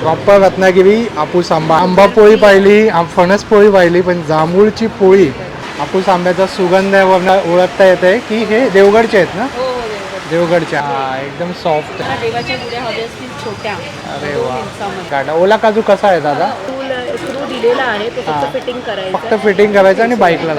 Proper Ratnagiri हापूस आंबा. आंबा पोळी पाहिली, फणस पोळी पाहिली, पण जांभूळची पोळी हापूस आंब्याचा सुगंध ओळखता येते की हे देवगडचे आहेत ना. हो हो देवगड. देवगडच्या. हा एकदम सॉफ्ट. मला देवाच्या गुड्या हव्या असतील छोट्या. अरे 2 वा. इंचामध्ये. गाडा ओला काजू कसा आहे दादा? स्क्रू दिलेला आहे, तो हां. फक्त फिटिंग करायचा. फक्त फिटिंग करायचं आणि बाईकला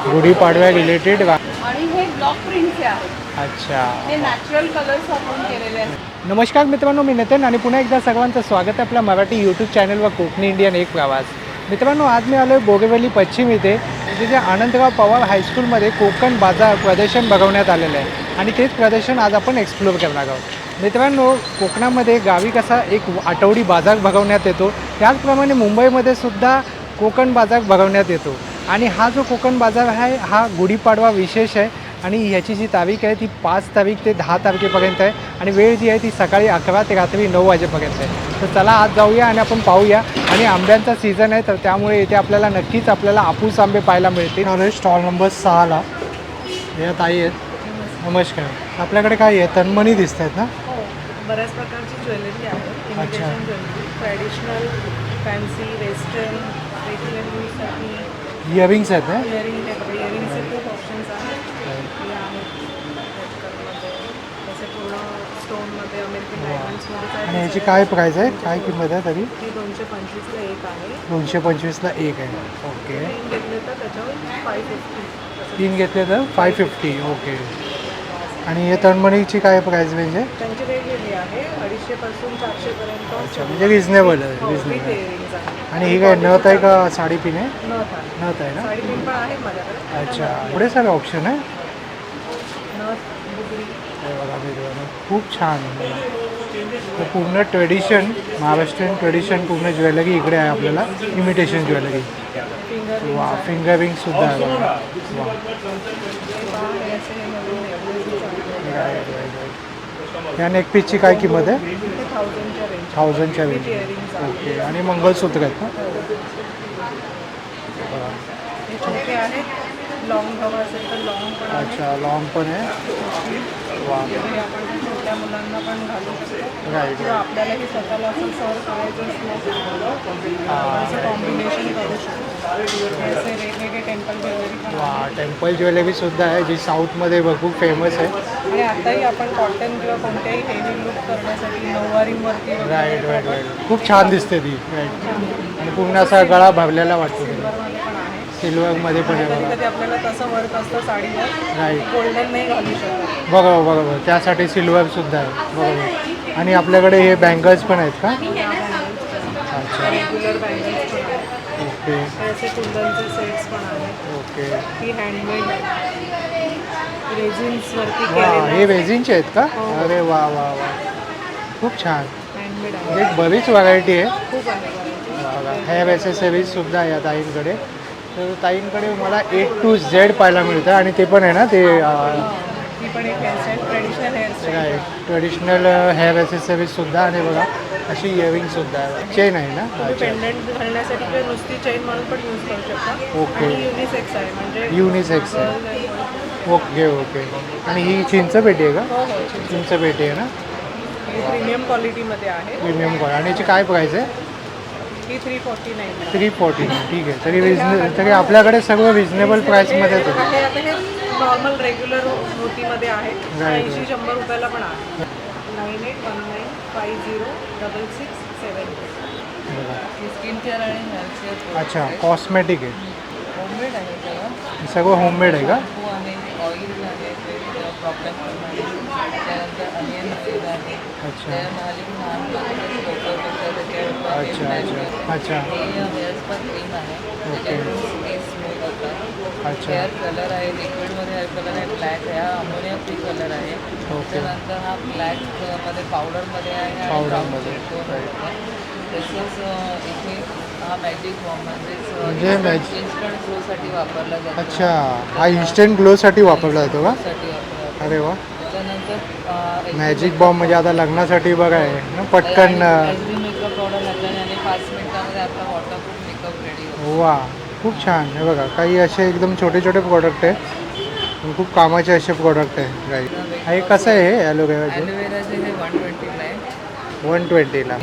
गुढीपाडव्या रिलेटेड. आणि हे ब्लॉक प्रिंटचे आहेत. अच्छा. हे नॅचरल कलर्स वापरून केलेले आहेत. नमस्कार मित्रांनो, मी नितीन आणि पुन्हा एकदा सर्वांचं स्वागत आहे आपल्या मराठी यूट्यूब चॅनलवर कोकणी इंडियन एक प्रवास. मित्रांनो, आज मी आलो आहे बोगेवली पश्चिम इथे, जिथे आनंदराव पवार हायस्कूलमध्ये कोकण बाजार प्रदर्शन भरवण्यात आलेलं आहे आणि तेच प्रदर्शन आज आपण एक्सप्लोअर करणार आहोत. मित्रांनो, कोकणामध्ये गावी कसा एक आठवडी बाजार भरवण्यात येतो, त्याचप्रमाणे मुंबईमध्ये सुद्धा कोकण बाजार भरवण्यात येतो. आणि हा जो कोकण बाजार आहे हा गुढीपाडवा विशेष आहे आणि ह्याची जी तारीख आहे ती 5 तारीख ते 10 तारखेपर्यंत आहे आणि वेळ जी आहे ती सकाळी 11 ते रात्री 9 वाजेपर्यंत आहे. तर चला आज जाऊया आणि आपण पाहूया. आणि आंब्यांचा सीझन आहे तर त्यामुळे इथे आपल्याला नक्कीच हापूस आंबे पाहायला मिळतील. स्टॉल नंबर 6ला या ताई आहेत. नमस्कार. आपल्याकडे काय आहे? तन्मणी दिसत आहेत ना? हो, बऱ्याच प्रकारची ज्वेलरी आहे. अच्छा. Jewellery, traditional, fancy, western, regular यूजसाठी. इयरिंग्स आहेत ना? इयरिंगचे खूप ऑप्शन्स आहेत. हे आहेत तसे पूर्ण स्टोनमध्ये अमेरिकन डायमंड्समध्ये. आणि ह्याची काय प्राईस आहे, काय किंमत आहे तरी? ही 225ला एक आहे. 225ला एक आहे. ओके. 3 घेतले तर त्याच्यावर 550. 3 घेतले तर 550. ओके. आणि हे तणमणीची काय प्राईस रेंज आहे? त्यांची वेगवेगळी आहे. 250 पासून 400 पर्यंत. अच्छा, म्हणजे रिजनेबल आहे. हो, रिजनेबल. इयरिंग्ज आहे. आणि ही काय नथ आहे का साडी पिन आहे? नथ आहे. नथ आहे ना? साडी पिन पण आहे माझ्याकडे. अच्छा, पुढे सारे ऑप्शन आहे. नथ, बुगडी. हे बघा मित्रांनो, खूप छान आहे. तर पूर्ण ट्रेडिशन, महाराष्ट्रीयन ट्रेडिशन पूर्ण ज्वेलरी इकडे आहे आपल्याला. Imitation jewellery. फिंगर वा, फिंगर रिंगसुद्धा आहे बघा. वा. या नेकपीसची काय किंमत आहे? 1000च्या रेंज. ओके. आणि मंगलसूत्र आहेत ना? हे छोटे आहेत. लॉंग हवा असेल तर लॉंग पण आहे. अच्छा, लॉंग पण आहे. वा. हे आपण छोट्या मुलांना पण घालू शकतो. राईट. किंवा आपल्यालाही स्वतःला असं सर्व करायचं असं कॉम्बिनेशन करू शकतो. असे वेगवेगळे टेम्पल ज्वेलरी पण वा, आहे. टेम्पल ज्वेलरीसुद्धा आहे जी साऊथमध्ये खूप फेमस आहे. आणि आताही आपण कॉटन किंवा कोणत्याही हेवी लुक करण्यासाठी नऊवारींवरती राईट राईट राईट. खूप छान दिसते ती. राईट. आणि पूर्ण असा गळा भरलेला वाटतो. सिल्वरमध्ये पण आहे. सिल्वरमध्ये पण आहे कधी बघा. कधी आपल्याला तसं वर्क असतं साडीवर, राईट. गोल्डन नाही घालू शकत. बरोबर बरोबर, त्यासाठी सिल्वरसुद्धा आहे. बरोबर. आणि आपल्याकडे हे बँगल्स पण आहेत का? अच्छा. रेग्युलर बँगल्स पण आहेत. ओके. असे कुंदनचे सेट्स पण आहेत. ओके. ही हँडमेड रेझिन्सवरती वा, हे केलेले रेझिनचे आहेत का? हो. अरे वा वा वा, खूप छान. हँडमेड आहे. म्हणजे बरीच व्हरायटी आहे. खूप आहे variety. हेअर ॲसेसरीजसुद्धा आहे या ताईंकडे. तर ताईंकडे मला A to Z पाहायला मिळतं आणि ते पण आहे ना ते ही पण एक हेअरस्टाईल, ट्रेडिशनल हेअरस्टाईल. काय ट्रेडिशनल हेअर ॲसेसरीजसुद्धा. आणि बघा अशी इयरिंगसुद्धा आहे. चेन आहे ना? तुम्ही अच्छा. पेंडंट घालण्यासाठी किंवा नुसती चेन म्हणून पण यूज करू शकता. ओके. आणि युनिसेक्स आहे म्हणजे युनिसेक्स आहे. girl and boy. Okay okay. आणि ही चिंचपेटी आहे का? हो हो. चिंचपेटी आहे ना? ही प्रीमियम क्वालिटीमध्ये आहे. Premium quality. आणि याची काय प्राईस आहे? ही 349. 340. ठीक आहे. तरी आपल्याकडे सर्व रिजनेबल प्राईसमध्येच आहे. हे आता हे नॉर्मल रेग्युलर मोतीमध्ये आहे. Right. 80-100 रुपयाला पण आहे. 9819506667. बघा. स्किन केअर आणि हेअर केअर. अच्छा, कॉस्मेटिक आहे. होममेड आहे सगळं. हे सगळं होममेड आहे का? शॅम्पू आहे, ऑइल आहे, प्रॉब्लेम त्यानंतर अनियन सीड आहे. अच्छा त्या महालिंग लहान अच्छा अच्छा अच्छा. हेअर स्पा क्रीम आहे. ओके. स्मूथ होतात. अच्छा. हेअर कलर आहे, लिक्विडमध्ये हेअर कलर आहे, ब्लॅक आहे, हा अमोनिया फ्री कलर आहे. ओके. त्यानंतर हा ब्लॅकमध्ये पावडरमध्ये आहे. पावडरमध्ये. तसंच इथे हा मॅजिक बॉम्ब म्हणजे इन्स्टंट ग्लोसाठी वापरला जातो. अच्छा, हा इन्स्टंट ग्लोसाठी वापरला जातो का? साठी वापरला जातो. अरे वा. त्यानंतर मॅजिक बॉम्ब म्हणजे आता लग्नासाठी बघा आहे ना पटकन. मेकअप पावडर लागल्याने आणि 5 मिनिटामध्ये आपला वॉटरप्रूफ मेकअप रेडी होतो. वा, खूप छान. हे बघा काही असे एकदम छोटे छोटे प्रोडक्ट आहे. खूप कामाचे असे प्रोडक्ट आहे. राईट. हे कसं आहे हे ॲलोवेराचे? ॲलोवेराचे हे 120 आहे. 120ला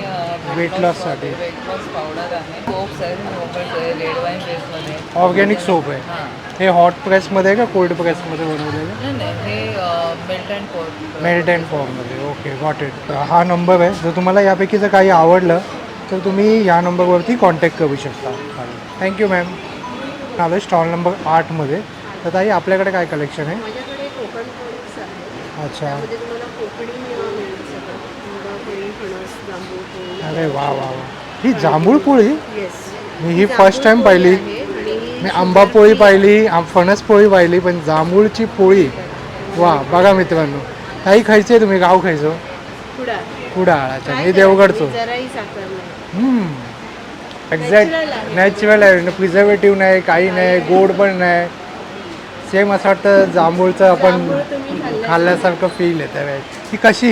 वेट लॉससाठी. वेट लॉस पावडर आहे, सोप्स आहेत, सोबत रेड वाईन बेसमध्ये. ऑर्गॅनिक सोप आहे. हां. हे हॉट प्रेसमध्ये आहे का कोल्ड प्रेसमध्ये बनवलेलं? नाही नाही, हे मेल्ट अँड पोर. मेल्ट अँड फॉर्ममध्ये. Okay, got it. हा नंबर आहे, जर तुम्हाला यापैकी जर काही आवडलं तर तुम्ही या नंबरवरती कॉन्टॅक्ट करू शकता. Thank you ma'am. आलो स्टॉल नंबर 8मध्ये. तर ताई आपल्याकडे काय कलेक्शन आहे? माझ्याकडे कोकण प्रोडक्ट्स आहेत. अच्छा, त्यामध्ये तुम्हाला कोकणी मेवा मिळेल सगळं. आंबा, केळी, फणस, जांभूळ, पोळी. अरे वा वा वा. ही जांभूळ पोळी येस. मी ही फर्स्ट टाइम पाहिली. मी आंबा पोळी पाहिली, फणस पोळी पाहिली, पण जांभूळची पोळी वा. बघा मित्रांनो, काही खायचं आहे तुम्ही? गाव खायचो कुडाळ. कुडाळ. अच्छा, काय मी देवगडचो. करायचं? जराही साखर नाही. एक्झॅक्ट Natural आहे. नॅचरल आहे. प्रिझर्वेटिव्ह नाही, काही नाही, गोड पण नाही. सेम असं वाटतं जांभूळचं आपण जांभूळ तुम्ही खाल्ल्यासारखं फील येतं त्यावेळेस. ही कशी?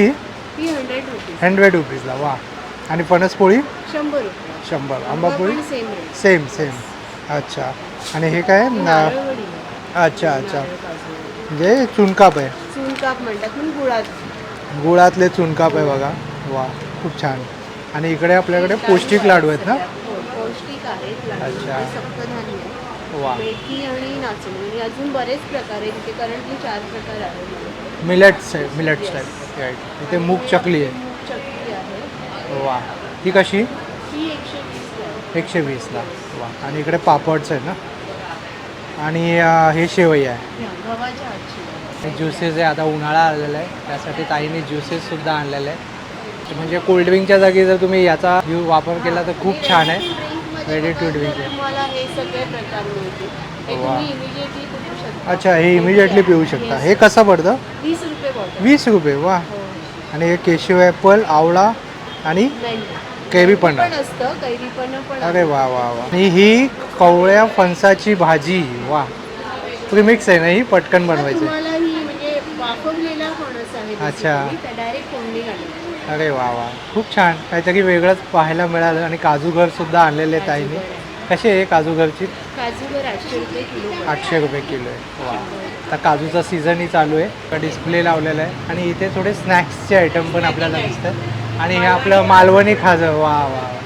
ही 100 रुपीज. 100 रुपीजला. वा. आणि फणस पोळी 100 रुपये. 100. आंबा पोळी सेम रेट. Same same. अच्छा. आणि हे काय? नारळवडी. अच्छा अच्छा, नारळ काजू. म्हणजे चुनकाप आहे. चूनकाप म्हणतात पण गुळात. गुळातले चुनकाप आहे बघा. वा, खूप छान. आणि इकडे आपल्याकडे पौष्टिक लाडू आहेत ना? हो, पौष्टिक आहेत लाडू. अच्छा. हे सप्तधान्य आहे. वा. मेथी आणि नाचणी आणि अजून बरेच प्रकार आहेत. इथे करंटली 4 प्रकार आहेत. मिलेट्स आहे, मिलेट्स टाईप. राईट. इथे मूग चकली आहे. मूग चकली आहे. वा. ही कशी? ही 120 आहे. 120ला. वा. आणि इकडे पापड्स आहे ना. आणि हे शेवई आहे. गव्हाच्या आजची. ज्युसेस आहे. आता उन्हाळा आलेला आहे, त्यासाठी ताईने ज्युसेससुद्धा आणलेले आहे. म्हणजे कोल्ड्रिंकच्या जागी जर तुम्ही याचा वापर केला तर खूप छान आहे. Ready to drink आहे. तुम्हाला हे सगळे प्रकार मिळतील. हे वा. तुम्ही इमिडिएटली पिऊ शकता. अच्छा, हे इमिडिएटली पिऊ शकता. हे कसं पडतं? 20 रुपये बॉटल. 20 रुपये. वा. हो. आणि हे केशव ॲपल, आवळा आणि नाही कैरी पण पण असतं, कैरी पण अरे वा वा वा. आणि ही कवळ्या फणसाची भाजी. वा. प्रिमिक्स आहे ना ही, पटकन बनवायची. तुम्हाला ही म्हणजे वाफवलेला फणस आहे. अच्छा. डायरेक्ट फोडणी घालून. अरे वा वा, खूप छान. काहीतरी वेगळंच पाहायला मिळालं. आणि काजूघरसुद्धा आणलेले आहेत ताईने. कशी आहे काजूघरची? काजूवर 800 रुपये किलो. 800 रुपये किलो आहे. वा. आता काजूचा सीझनही चालू आहे. डिस्प्ले लावलेला आहे. आणि इथे थोडे स्नॅक्सचे आयटम पण आपल्याला दिसतात. आणि हे आपलं मालवणी खाजं. वा वा वा.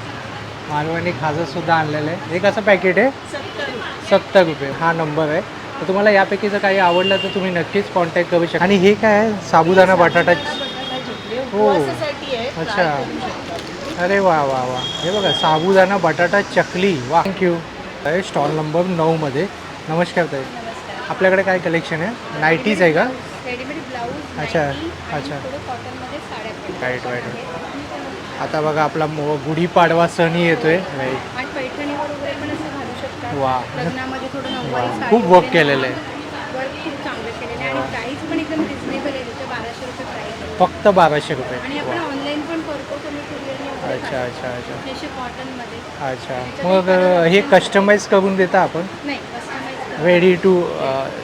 मालवणी खाजंसुद्धा आणलेलं आहे. हे कसं पॅकेट आहे? 70 रुपये. हा नंबर आहे. तर तुम्हाला यापैकी जर काही आवडलं तर तुम्ही नक्कीच कॉन्टॅक्ट करू शकता. आणि हे काय आहे? साबुदाणा बटाटा. हो. उपवासासाठी आहे. अच्छा. फ्राय करू शकता. अरे वा वा वा. हे बघा, साबुदाणा बटाटा चकली. वा. थँक्यू. स्टॉल नंबर 9मध्ये. नमस्कार ताई. आपल्याकडे काय कलेक्शन आहे? नाईटीज आहे का? Readymade blouse. अच्छा, नाईटी आणि अच्छा. थोडं कॉटनमध्ये साड्या पण राईट राईट. आहेत. आता बघा, आपला गुढीपाडवा सणही येतोय. राईट. आणि पैठणीवर वगैरे पण असं घालू शकतात. वा. लग्नामध्ये थोडं वा. नऊवारी साडी खूप वर्क वगैरे केलेलं आहे. वर्क खूप चांगलं केलेलं आहे. आणि प्राईस पण एकदम रिजनेबल आहे. त्याचे 1200 रुपये प्राईस आहे. फक्त 1200 रुपये. आणि आपण वा. ऑनलाईन पण करतो. तुम्ही कुरिअरने वगैरे अच्छा अच्छा अच्छा जसे कॉटनमध्ये. अच्छा. मग हे कस्टमाइज करून देता आपण? नाही, कस्टमाइज रेडी टू.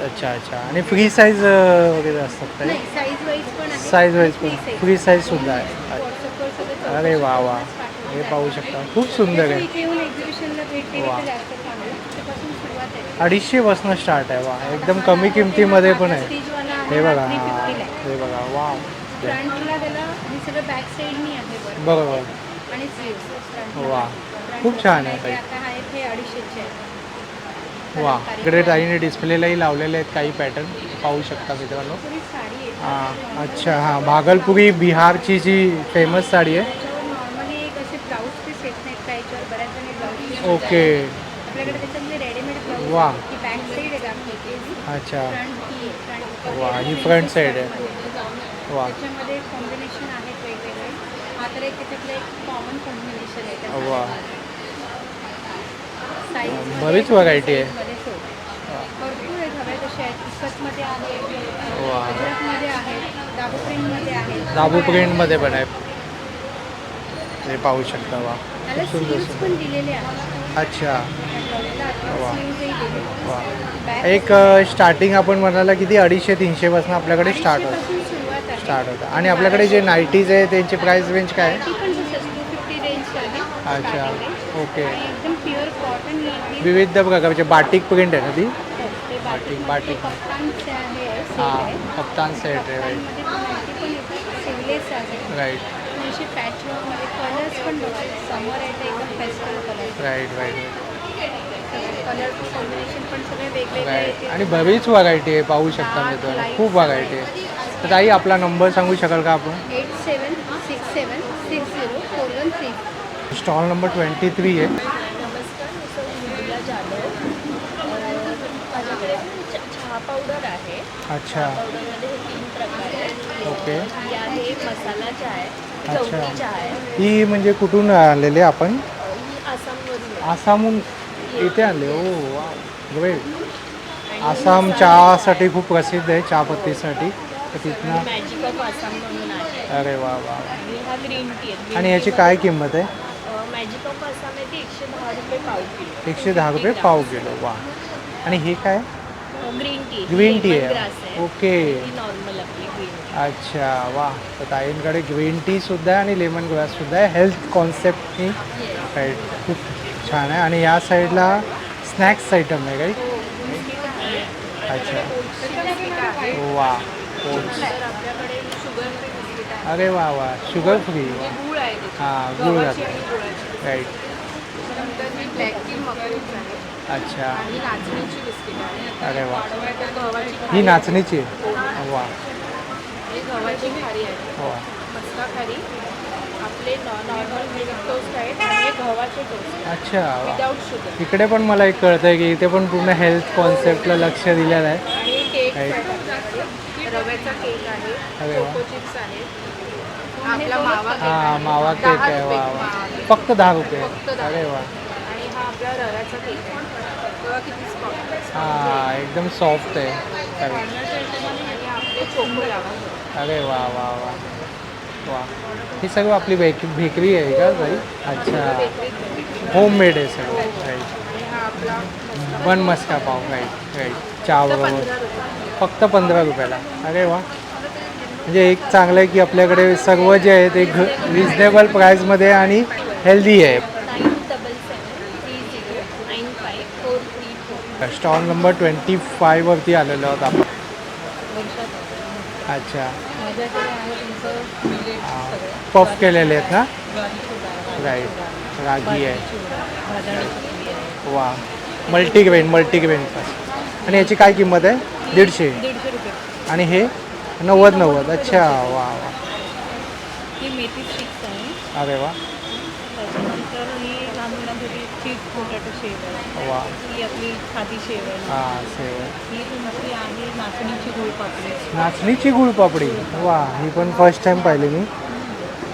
अच्छा अच्छा. आणि फ्री साईज वगैरे असतात काय? नाही, साईज वाईज पण आहे. साईज वाईज Free पण size. फ्री साईजसुद्धा आहे. व्हॉट्सअपवर सगळं अरे वा वा. पाठवून हे द्या. पाहू शकता, खूप सुंदर तसं आहे. इथे येऊन एक्झिबिशनला भेट दिली वा. तर जास्त चांगलं. त्यापासून सुरुवात आहे. 250पासून स्टार्ट आहे. वा. एकदम कमी किमतीमध्ये पण आहे. स्टिचवाला हे बघा. 350 ला आहे. हे बघा. वा. फ्रंटला त्याला हे सगळं बॅक साईडनी आहे बरं. बरोबर. आणि स्लीव्स. वा. खूप छान आहे ताई. आता हा हे 250 चे आहे. वा. इकडे ताईने डिस्प्लेलाही लावलेले आहेत काही पॅटर्न, पाहू शकता मित्रांनो. थोडी साडी आहे. हां. अच्छा. हां, भागलपुरी बिहारची जी फेमस साडी आहे. त्याच्यावर नॉर्मली एक असे ब्लाऊज पीस येत नाहीत का, याच्यावर बऱ्याच जणी ब्लाऊज पीस ओके. आपल्याकडे त्याच्यामध्ये रेडीमेड ब्लाऊज वा. ही बॅक साईड आहे दाखवते. अच्छा. फ्रंट ही फ्रंट. वा. ही फ्रंट साईड आहे. वा. त्याच्यामध्ये कॉम्बिनेशन आहेत वेगवेगळे. हा तर एक त्याच्यातलं एक कॉमन कॉम्बिनेशन आहे. वा. साईज बरीच व्हरायटी आहे. भरपूर आहेत. हव्या तसे आहेत. इकतमध्ये आहेत, वा. अजरकमध्ये आहेत, दाबू प्रिंटमध्ये आहेत. दाबू प्रिंटमध्ये पण आहे. हे पाहू शकता. वा. त्याला खूप सुंदर स्लीव्स पण दिलेले आहेत. अच्छा. वा. स्लीव्सही दिलेले. वा. बॅक एक स्टार्टिंग आपण म्हणाला किती 250-300 पासून आपल्याकडे स्टार्ट होतं. पासून सुरुवात आहे. स्टार्ट होतं. आणि आपल्याकडे जे नाईटीज आहे त्यांची प्राइस रेंज काय आहे? ती पण तसंच 250 रेंज आहे. अच्छा. starting range. ओके. आणि एकदम प्युअर कॉटन नाईटी. विविध प्रकारचे बाटिक प्रिंट आहे ना ती? ते बाटिक. बाटिक कप्तानचे आहे. सेल हां, आहे. कप्तान सेट आहे. राईट कप्तानमध्ये नाईटी पण येतात. सेललेस आहे. राईट. थोडीशी पॅचवर्कमध्ये कलर्स पण बघा समोर येते एकदम पेस्टल कलर राईट राईट कलरचं कॉम्बिनेशन पण सगळे वेगवेगळे राईट येते आणि बरीच व्हरायटी आहे पाहू शकता मित्रांनो, खूप व्हरायटी आहे. तर ताई आपला नंबर सांगू शकाल का आपण? 8767604113. स्टॉल नंबर 23 आहे. नमस्कार, मी सौ मृदुला जाधव. माझ्याकडे चहा पावडर आहे. अच्छा पावडरमध्ये हे 3 प्रकार आहेत. ओके ही आहे मसाला चहा आहे, अच्छा. गवती चहा आहे. ही म्हणजे कुठून आलेले आपण? ही आसामवरून आहे. आसामहून इथे आले. ओ वा ग्रेट. आसाम चहासाठी खूप प्रसिद्ध आहे, चहापत्तीसाठी. तर तिथनं मॅजिक ऑफ आसाम म्हणून आहे. अरे वा वा. आणि हा ग्रीन टी आहे. आणि ह्याची काय किंमत आहे? मॅजिक ऑफ आसाम आहे ती 110 रुपये पाव किलो. 110 रुपये पाव किलो. वा. आणि हे काय? Green tea green tea lemon आहे. ग्रास आहे. ओके ही नॉर्मल आपली ग्रीन टी. अच्छा वा. तर ताईंकडे ग्रीन टीसुद्धा आहे आणि लेमन ग्राससुद्धा आहे. हेल्थ कॉन्सेप्टनी राईट खूप छान आहे. आणि या साईडला स्नॅक्स आयटम आहे काही? अच्छा वा ओट्स. तर आपल्याकडे शुगर फ्री बिस्किट आहे. अरे वा वा शुगर फ्री. गूळ आहे त्याच्यात. हां गुळ गव्हाची घातलं. आणि गुळाची. राईट. त्यानंतर ही ब्लॅक टी मकरूज आहे अच्छा आणि नाचणीची बिस्किट आहे. अरे वा. तर गव्हाची ही खारी नाचणीची आहे. वा आणि गव्हाची खारी आहे. वा मस्का खारी आपले नॉर्मल मिल्क टोस्ट आहेत आणि हे गव्हाचे टोस्ट आहेत अच्छा वा. Without sugar. इकडे पण मला एक कळतं आहे की इथे पण पूर्ण हेल्थ कॉन्सेप्टला लक्ष दिलेलं आहे. आणि केक Right. आहेत आपल्याकडे. रव्याचा केक आहे. अरे वा. कोको चिप्स आहे. आपला मावा केक हां आहे. मावा केक 10 आहे. रुपये वा वा मावा केक. फक्त 10 रुपये. फक्त 10. अरे वा. आणि हा आपला रव्याचा केक आहे. बघा किती स्पॉट. हां एकदम सॉफ्ट आहे. अरे आणि आपले चोको लावा. अरे वा वा वा वा. ही सगळं आपली बेकरी आहे का ताई? अच्छा होममेड आहे सगळं. राईट. आणि हा आपला बन मस्का पाव. राईट राईट चहा बरोबर 15 रुपये. फक्त 15 रुपयाला. अरे वा. म्हणजे एक चांगलं आहे की आपल्याकडे सर्व जे आहे ते रिजनेबल प्राईजमध्ये आणि हेल्दी आहे. 9773095434. स्टॉल नंबर 25 वरती आलेलो आहोत आपण. अच्छा माझ्याकडे आहे तुमचं मिलेट सगळं पफ केलेले आहेत ना? ज्वारी चिवडा आहे, राईट रागी आहे. चिवडा भाजणी चकली आहे वा मल्टीग्रेन पफ. आणि याची काय किंमत आहे? 150. 150 रुपये. आणि हे 90. अच्छा वा वा. ही मेथी स्टिक्स आहे. अरे वा त्याच्यानंतर ही लहान मुलांसाठी चीज पोटॅटो शेव आहे. वा. ही आपली खादी शेव आहे. हां सेव आहे. ही तुमची आहे नाचणीची गुळपापडी. नाचणीची गुळपापडी. वा ही पण फर्स्ट टाईम पाहिली मी. वा.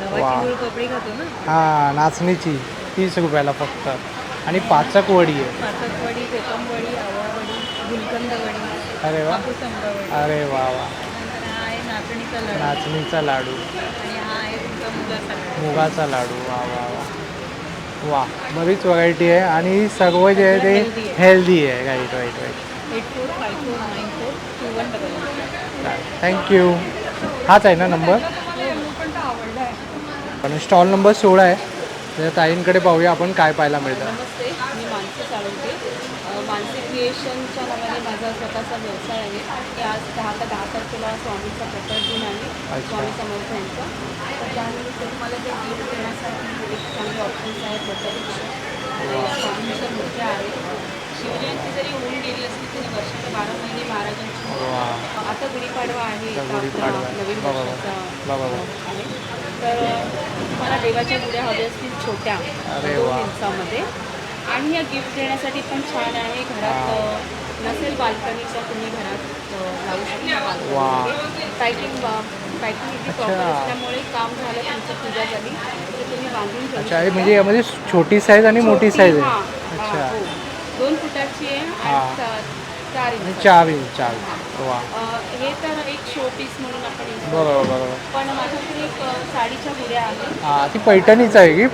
गव्हाची गुळपापडी खातो ना. हां नाचणीची 30 रुपयाला फक्त. आणि पाचक वडी आहे. पाचकवडी, कोकमवडी, आवळवडी, गुलकंद वडी, अरे वा. कापूस आंबावडी. अरे वा वा. नंतर हा आहे नाचणीचा लाडू नाचणीचा लाडू. आणि हा आहे तुमचा मुगाचा लाडू. मुगाचा लाडू. वा वा वा वा. बरीच व्हरायटी आहे आणि सर्व जे आहे ते हेल्दी आहे. Right right right. 8454942111. थँक्यू. हाच आहे ना नंबर? पण स्टॉल नंबर 16 आहे. तर ताईंकडे पाहूया आपण काय पाहायला मिळतं. नमस्ते, मी मानसी चालवते. मानसी क्रिएशनच्या नावाने माझा स्वतःचा व्यवसाय आहे. की आज 10 तारखेला स्वामीचा प्रकट दिन आहे. अच्छा. स्वामी समर्थ यांचा. तर त्यानिमित्त तुम्हाला ते गिफ्ट देण्यासाठी एक चांगले ऑप्शन्स आहेत. वटवृक्ष, स्वामींच्या मूर्त्या आहेत. शिवजयंती जरी होऊन गेली असली तरी वर्षाला 12 महिने महाराजांची. वा आता गुढीपाडवा आहे. आता आता गुढीपाडवा आपला आहे. नवीन बरोबर. वर्षाचा बरोबर. आहे. तर तुम्हाला देवाच्या गुड्या हव्या असतील छोट्या अरे 2 वा. इंचामध्ये. आणि या गिफ्ट देण्यासाठी पण छान आहे. घरात नसेल बाल्कनीच्या तुम्ही घरात लावू शकता. वा. पॅकिंग इथे अच्छा. प्रॉपर असल्यामुळे काम झालं, तुमची पूजा झाली तर तुम्ही बांधून ठेवू अच्छा हे शकता. म्हणजे यामध्ये छोटी साईज आणि मोठी साईज हां, आहे. अच्छा 2 फुटाची आहे हां. आणि 4 आणि इंच. 4 इंच 4. वा हे तर एक शो पीस म्हणून आपण use करतो. बरोबर बरोबर. पण माझ्याकडे एक साडीच्या गुड्या आहेत. हां ती पैठणीच आहे की?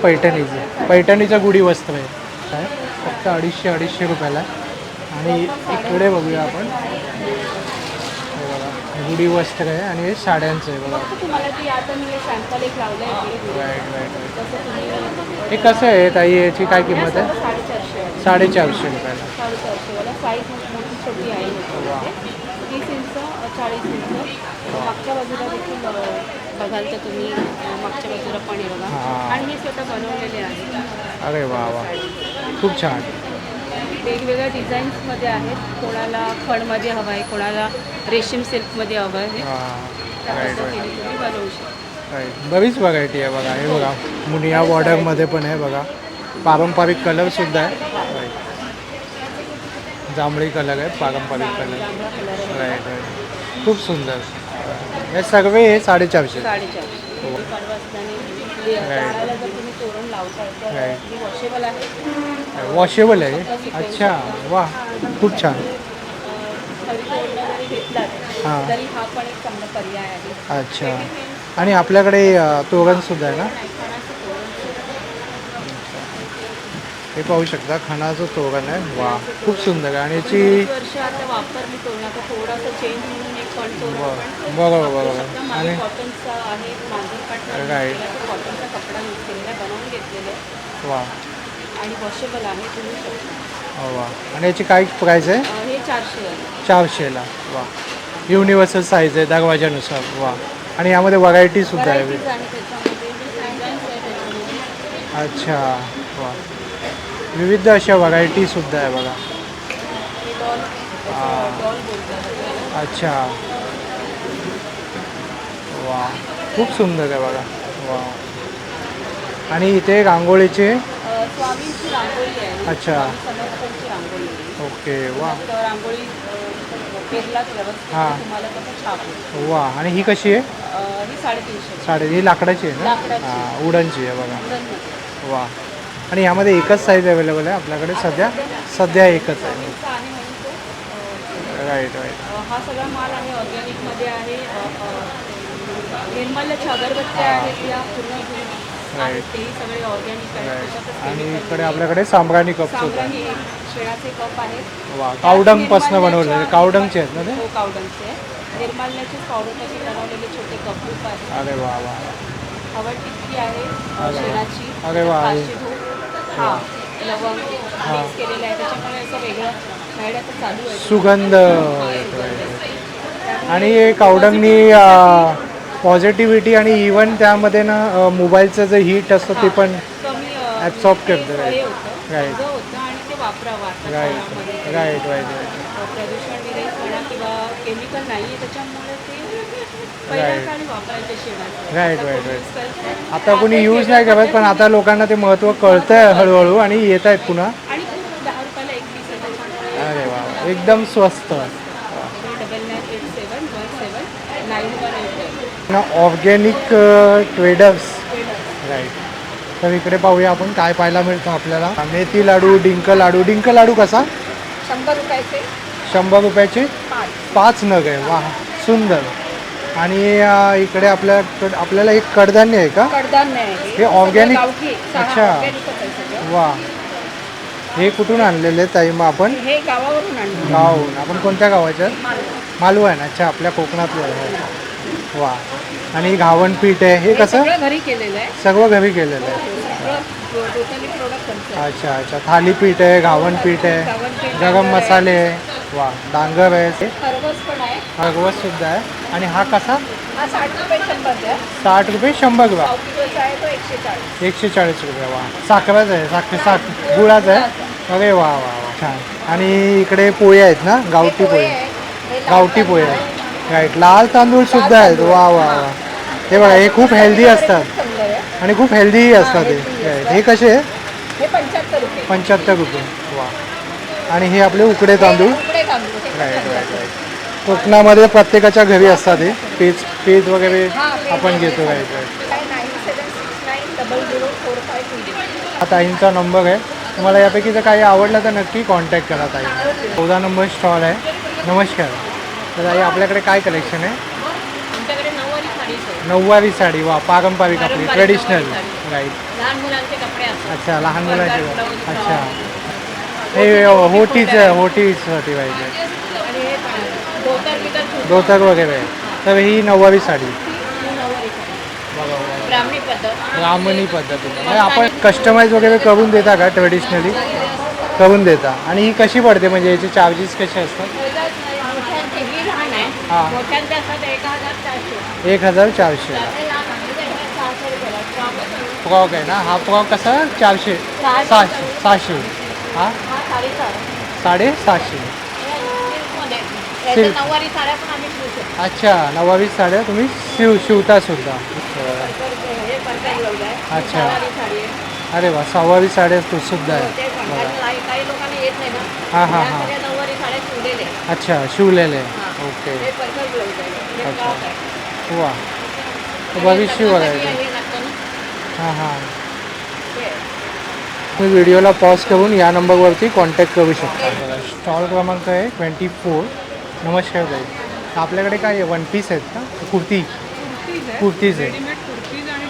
पैठणीचा गुढी वस्त्र आहे. काय फक्त 250 रुपयाला आहे. आणि इकडे बघूया आपण. हे बघा गुढी वस्त्र आहे आणि हे साड्यांचं आहे बघा. फक्त तुम्हाला ती आता मी सॅम्पल एक लावलं आहे. Right right right. तसं तुम्ही हे कसं आहे ताई याची काय किंमत आहे? 450 450 रुपयाला. 450 वाला साईज मोठी छोटी आहे. वा. 30 इंच 40 इंच. मागच्या बाजूला देखील बघाल तर तुम्ही मागच्या बाजूला पण आहे बघा. हां. आणि हे स्वतः बनवलेले आहेत. अरे वा वा, खूप छान. वेगवेगळ्या डिझाईन्समध्ये आहेत. कोणाला खणमध्ये हवं आहे, कोणाला रेशीम सिल्कमध्ये हवं आहे. हां, त्या राईट पद्धतीने राईट तुम्ही बनवू शकता. राईट. बरीच व्हरायटी आहे बघा. हे बघा मुनिया बॉर्डरमध्ये पण आहे बघा. पारंपरिक कलरसुद्धा आहे. राईट. जांभळी कलर आहे, पारंपरिक कलर. जांभळा कलर आहे. Right right. खूप सुंदर. हे सर्व हे 450. 450. परवा असताना दाराला जर तुम्ही तोरण लावताय तर Right. ही वॉशेबल आहे. वॉशेबल आहे. अच्छा, वा, खूप छान. खरी तोरणं जरी घेतलात हां. तरी हा पण एक चांगला पर्याय आहे. अच्छा. आणि आपल्याकडे तोरणसुद्धा आहे ना. खणाचं तोरण हे पाहू शकता, खणाचं तोरण आहे. वा, खूप सुंदर आहे. आणि याची बरीच वर्ष आता वापरली तोरण. आता थोडासा चेंज म्हणून एक खण तोरण पण बरोबर वापरू बरोबर. शकता. मागे आणि कॉटनचा आहे, मांजरपाट Right. कॉटनचा कपडा यूज केलेला आहे, बनवून घेतलेला आहे वा आणि वॉशेबल आहे, तुम्ही शकता. वा. आणि याची काय प्राईस आहे? हे 400 आहे. 400ला. वा, युनिव्हर्सल साईज आहे दरवाजानुसार. वा. आणि यामध्ये व्हरायटीसुद्धा आहे. Varieties आणि त्याच्यामध्ये डिझाईन्स आहे त्याच्यामध्ये. अच्छा, वा, विविध अशा व्हरायटीसुद्धा आहे बघा. हे डॉल डॉल बोलतात त्याला. अच्छा, वा, खूप सुंदर आहे बघा. वा. आणि इथे रांगोळीचे. स्वामींची रांगोळी आहे. अच्छा. स्वामी समर्थांची रांगोळी आहे. ओके. वा तर रांगोळी पेरलाच व्यवस्थित हां. तर तुम्हाला कसं छाप होईल. वा. आणि ही कशी आहे? ही 350. साडी ही लाकडाची आहे ना. लाकडाची. हां, वुडनची आहे बघा. वुडनमध्ये. वा. आणि यामध्ये एकच साईज अवेलेबल आहे आपल्याकडे सध्या एकच आहे. स्वामींचा आहे म्हणून तो राईट राईट. हा सगळा माल आहे ऑर्गॅनिकमध्ये आहे. निर्मल्याच्या अगरबत्त्या आहेत या पूर्ण आहेत, तेही सगळे ऑर्गॅनिक आहेत. राईट. त्याच्यातच आणि chemical इकडे नाही. आपल्याकडे साम्राणी कप सुद्धा आहे. सावधानी शेणाचे कप आहेत. वा, कावडंगपासनं बनवलेले. कावडंगचे आहेत ना ते. हो, कावडंगचे आहे. निर्माल्याचेच पावडरपासून बनवलेले छोटे कप आहेत. अरे वा वा. हळद टिक्की आहे शेणाची. अरे वा. काशी धूप, हां, लवंग मिक्स केलेलं आहे, त्याच्यामुळे असं वेगळं खायला चालू आहे. सुगंध येतो आहे. आणि हे कावडंगनी पॉझिटिव्हिटी आणि इवन त्यामध्ये ना मोबाईलचं जे हीट असतं ते पण कमी absorb करतं. हे होतं, Right. चांगलं होतं आणि ते वापरावं आता राईट काळामध्ये. Right right right. प्रदूषण विरहित म्हणा किंवा केमिकल नाही आहे, त्याच्यामुळे ते पहिल्या Right. काळी वापरायचे शेणाचं. Right, आता right, कोणी right. use करत नाही. आता कोणी यूज नाही करत, पण आता लोकांना ते महत्त्व कळतं आहे हळूहळू आणि येत आहेत पुन्हा. आणि खूप 10 रुपयाला एक पीस आहे, त्याच्यामुळे अरे वा, एकदम स्वस्त. 9987179188. ना ऑर्गॅनिक ट्रेडर्स. राईट. तर इकडे पाहूया आपण काय पाहायला मिळतं आपल्याला. मेथी लाडू, डिंक लाडू. डिंक लाडू कसा? 100 रुपयाचे 100 रुपयाचे 5 नग आहे. वा, सुंदर. आणि इकडे आपल्याला एक कडधान्य आहे का? कडधान्य आहे हे organic? गावठी. अच्छा. ऑर्गॅनिकच आहे सगळं. वा. हे कुठून आणलेले ताई मग आपण? हे गावावरून आणलं. गावाहून. आपण कोणत्या गावाच्या? मालवण. अच्छा, आपल्या कोकणातलं आहे. वा. आणि घावण पीठ आहे. हे कसं? सगळं घरी केलेलं आहे. सर्व घरी केलेलं आहे. सगळं टोटली प्रोडक्ट आहे. अच्छा अच्छा. थालीपीठ आहे, घावण पीठ आहे, गावणपीठ, गरम डांगर आहे. मसाले आहे. वा, डांगर आहे, खरवस पण आहे. खरवससुद्धा आहे. आणि हा कसा? हा 60 रुपये 100 आहे. 60 रुपये 100 ग्राम. पाव किलोचा आहे तो 140. 140 रुपये. वा. साखराचं आहे. साखर गुळाचं आहे. अरे वा वा वा, छान. आणि इकडे पोहे आहेत ना, गावठी हे पोहे. आहे. हे लाल गावठी पोहे तांदूळ आहेत. राईट. लाल तांदूळ सुद्धा आहेत. वा वा वा. हे बघा, हे खूप हेल्दी असतात खूप चांगलं आहे. आणि खूप हेल्दीही असतात हे. राईट. हे कसे आहे? हे 75 रुपये. 75 रुपये. वा. आणि हे आपले उकडे तांदूळ. उकडे तांदूळ हे पण राईट 75 राईट रुपये. राईट. कोकणामध्ये प्रत्येकाच्या घरी असतात हे पेज वगैरे हा, पेज आपण वगैरे घेतो. राईट सगळं. राईट. काय 9769004520. हा ताईंचा नंबर आहे. तुम्हाला यापैकी जर काही आवडलं तर नक्की कॉन्टॅक्ट करा ताई. 14 नंबर स्टॉल आहे. नमस्कार. तर ताई, आपल्याकडे काय कलेक्शन आहे? आमच्याकडे नऊवारी साडीच आहे. नऊवारी साडी. वा, पारंपरिक आपली पारंपरिक ट्रेडिशनल. नऊवारी साडी. राईट. लहान मुलांचे कपडे असतात. अच्छा, लहान मुलांचे. ब्लाऊज, अच्छा. हे होटीसाठी पाहिजे. आणि हे धोतर धोतर वगैरे. तर ही नऊवारी साडी. नऊवारी साडी. बघा, ब्राह्मणी पद्धत. ब्राह्मणी पद्धतीने. म्हणजे आपण कस्टमाइज वगैरे करून देता का? ट्रेडिशनली करून देता. आणि ही कशी पडते, म्हणजे याचे चार्जेस कसे असतात? मोठ्यांची ही लहान आहे. हां. मोठ्यांचे असतात 1400. 1400ला. फ्रॉक आहे ना, हा फ्रॉक कसा 400 600 हा 750. नऊवारी साड्या पण आम्ही शिवू शकतो. अच्छा, 29 साड्या तुम्ही शिवता सुद्धा. हे परकर ब्लाऊज आहे. अच्छा. सहावारी साडी आहे. अरे वा, 6वारी साड्या तो सुद्धा हो, आहे. ते पण. बघा. कारण काही लोकांना येत नाही ना. हां हां त्या हां. सगळ्या नऊवारी साड्या शिवलेल्या आहेत. अच्छा, शिवलेले हां. ओके. हे परकर ब्लाऊज आहे. हे अच्छा. फ्रॉक आहे. वा, आणि भविष्य लग्नासाठी बघायचं. हे लागतं ना. हां हां. ते आहे. तुम्ही व्हिडिओला पॉज करून या नंबरवरती कॉन्टॅक्ट करू शकता. बघा, स्टॉल क्रमांक आहे 24. नमस्कार ताई, आपल्याकडे काय आहे, वन पीस आहेत का, कुर्ती? कुर्तीज आहे, कुर्तीज आहे. रेडीमेड कुर्तीज आणि